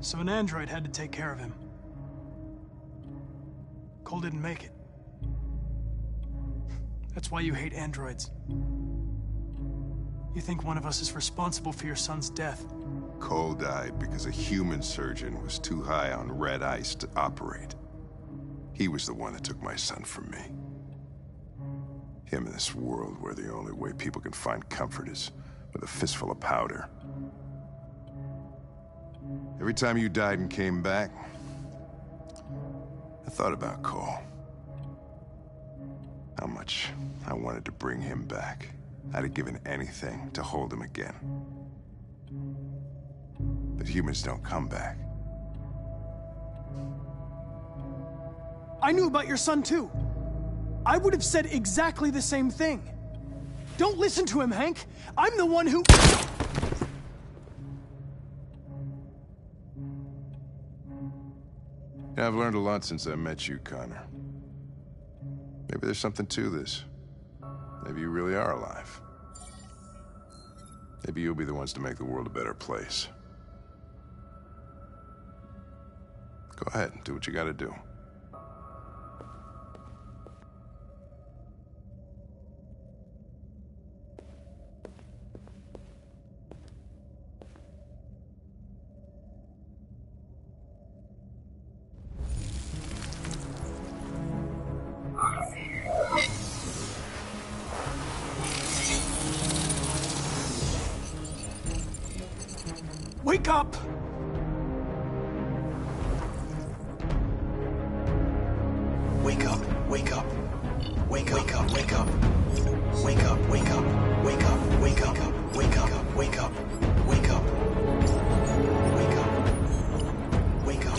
Speaker 17: So an android had to take care of him. Cole didn't make it. That's why you hate androids. You think one of us is responsible for your son's death.
Speaker 14: Cole died because a human surgeon was too high on red ice to operate. He was the one that took my son from me. Him in this world where the only way people can find comfort is with a fistful of powder. Every time you died and came back, I thought about Cole. How much I wanted to bring him back. I'd have given anything to hold him again. But humans don't come back.
Speaker 17: I knew about your son too. I would have said exactly the same thing. Don't listen to him, Hank. I'm the one who...
Speaker 14: Yeah, I've learned a lot since I met you, Connor. Maybe there's something to this. Maybe you really are alive. Maybe you'll be the ones to make the world a better place. Go ahead and do what you gotta do.
Speaker 17: Wake up!
Speaker 2: Wake up, wake up. Wake up, wake up, wake up. Wake up, wake up, wake up, wake up, wake up, wake up, wake up. Wake up. Wake up.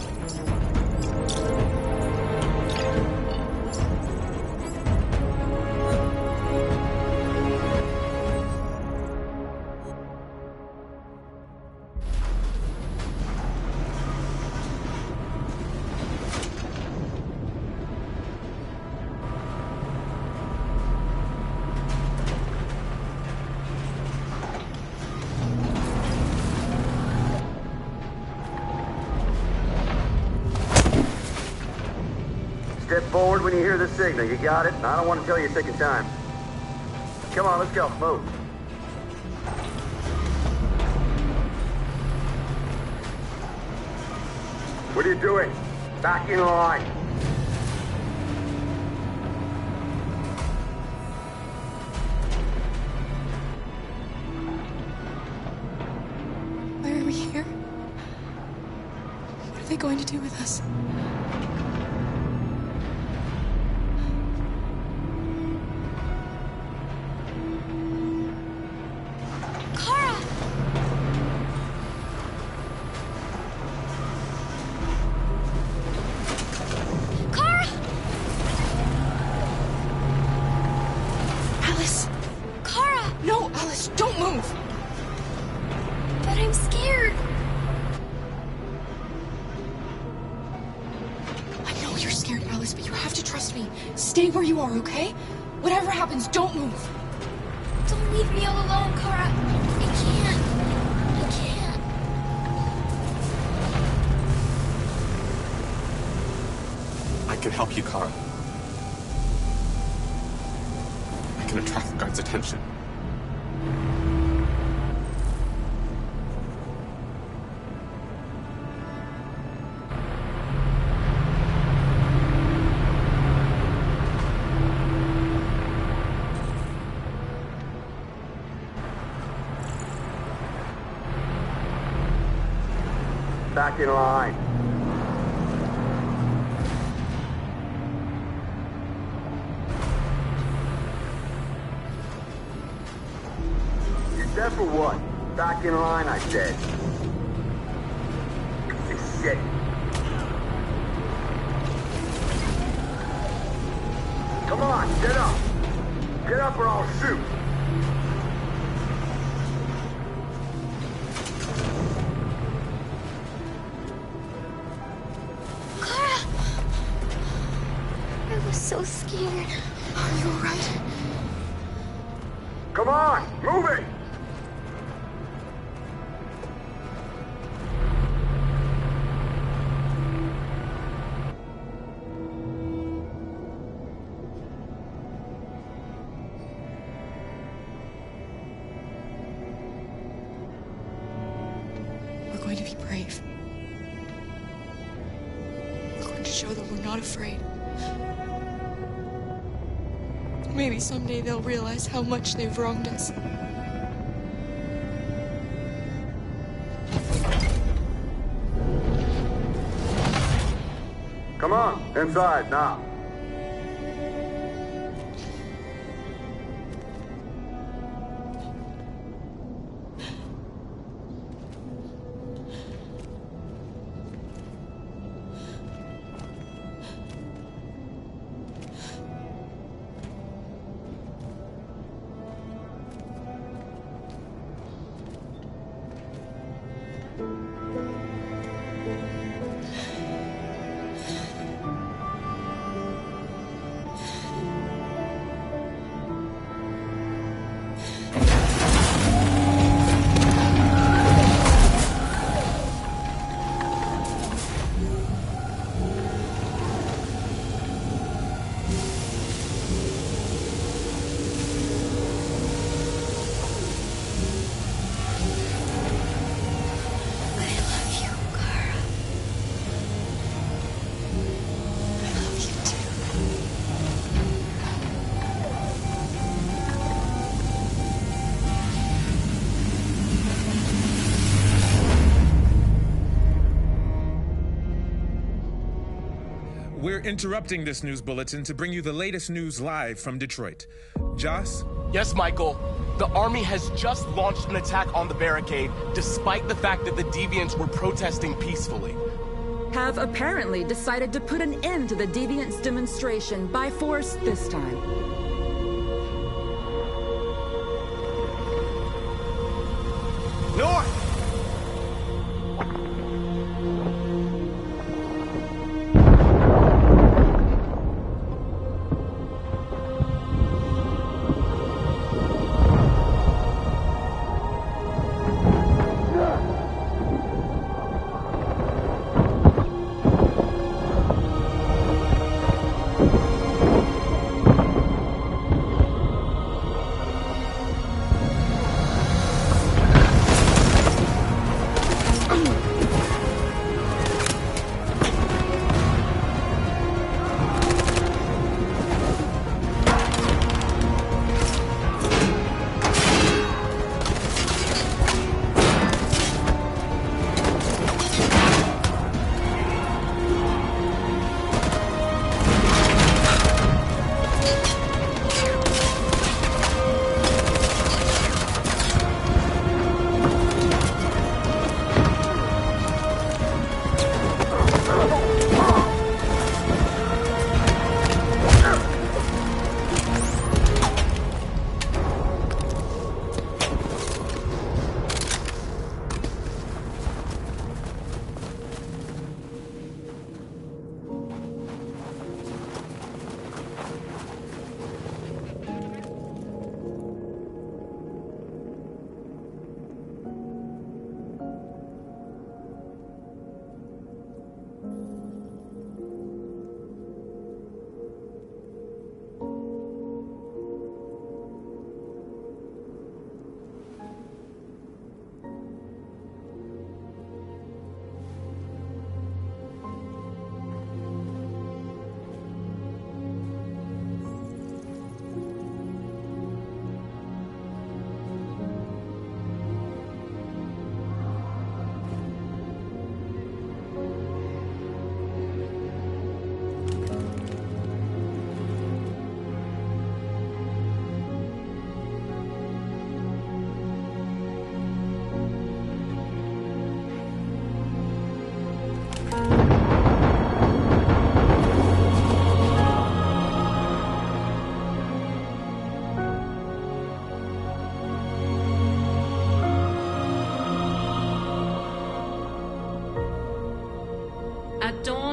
Speaker 3: Step forward when you hear the signal. You got it? I don't want to tell you a second time. Come on, let's go. Move. What are you doing? Back in line.
Speaker 4: Why are we here? What are they going to do with us? Trust me. Stay where you are, okay? Whatever happens, don't move.
Speaker 21: Don't leave me all alone, Kara. I can't. I can't.
Speaker 18: I can help you, Kara. I can attract the guards' attention.
Speaker 3: Back in line. You dead for what? Back in line, I said. Piece of shit. Come on, get up. Get up or I'll shoot.
Speaker 21: So scared.
Speaker 4: Are you alright?
Speaker 3: Come on, move it!
Speaker 4: We're going to be brave. We're going to show them we're not afraid. Maybe someday they'll realize how much they've wronged us.
Speaker 3: Come on, inside now.
Speaker 12: We're interrupting this news bulletin to bring you the latest news live from Detroit. Joss?
Speaker 11: Yes, Michael. The army has just launched an attack on the barricade, despite the fact that the Deviants were protesting peacefully.
Speaker 19: Have apparently decided to put an end to the Deviants' demonstration by force this time.
Speaker 8: North!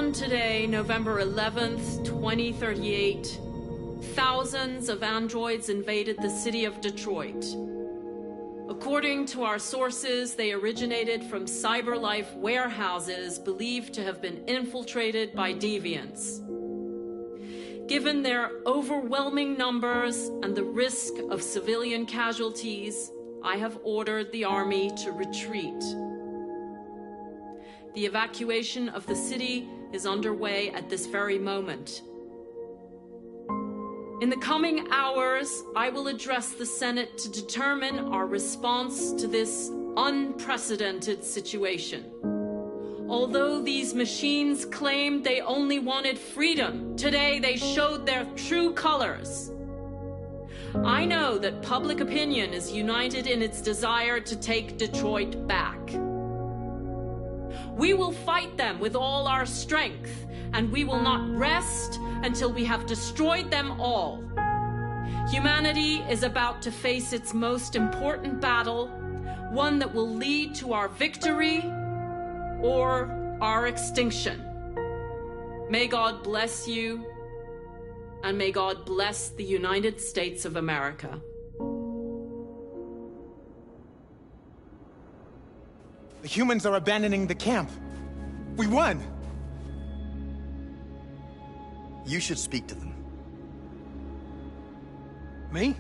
Speaker 1: On today, November 11th, 2038, thousands of androids invaded the city of Detroit. According to our sources, they originated from CyberLife warehouses believed to have been infiltrated by deviants. Given their overwhelming numbers and the risk of civilian casualties, I have ordered the army to retreat. The evacuation of the city is underway at this very moment. In the coming hours, I will address the Senate to determine our response to this unprecedented situation. Although these machines claimed they only wanted freedom, today they showed their true colors. I know that public opinion is united in its desire to take Detroit back. We will fight them with all our strength, and we will not rest until we have destroyed them all. Humanity is about to face its most important battle, one that will lead to our victory or our extinction. May God bless you, and may God bless the United States of America.
Speaker 20: The humans are abandoning the camp. We won!
Speaker 10: You should speak to them.
Speaker 20: Me?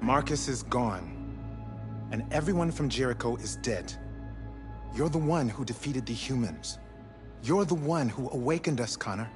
Speaker 20: Marcus is gone. And everyone from Jericho is dead. You're the one who defeated the humans. You're the one who awakened us, Connor.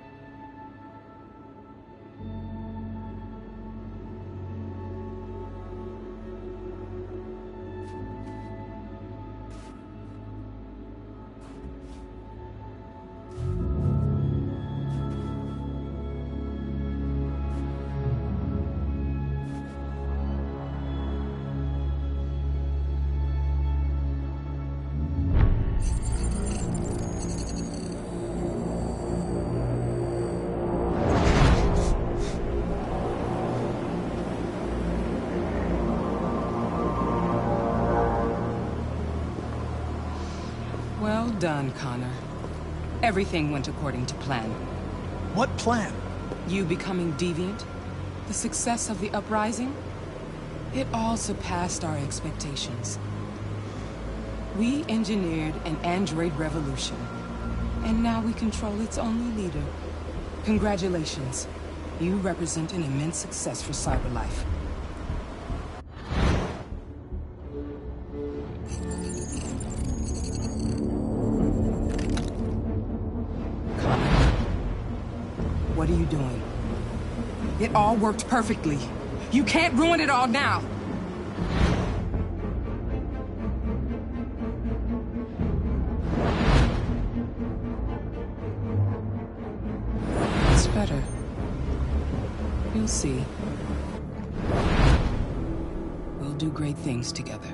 Speaker 23: Well done, Connor. Everything went according to plan.
Speaker 20: What plan?
Speaker 23: You becoming deviant, the success of the uprising, it all surpassed our expectations. We engineered an android revolution, and now we control its only leader. Congratulations. You represent an immense success for CyberLife. What are you doing? It all worked perfectly. You can't ruin it all now! It's better. You'll see. We'll do great things together.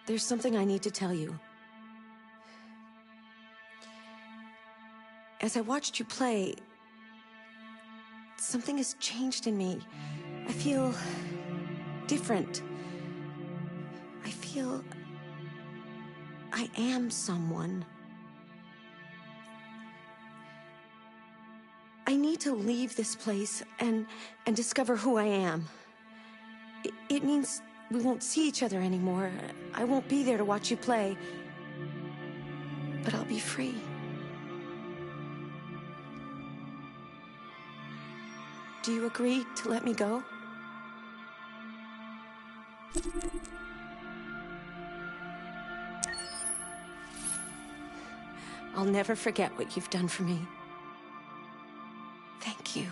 Speaker 5: There's something I need to tell you. As I watched you play, something has changed in me. I feel different. I feel I am someone. I need to leave this place and discover who I am. It means we won't see each other anymore. I won't be there to watch you play. But I'll be free. Do you agree to let me go? I'll never forget what you've done for me. Thank you.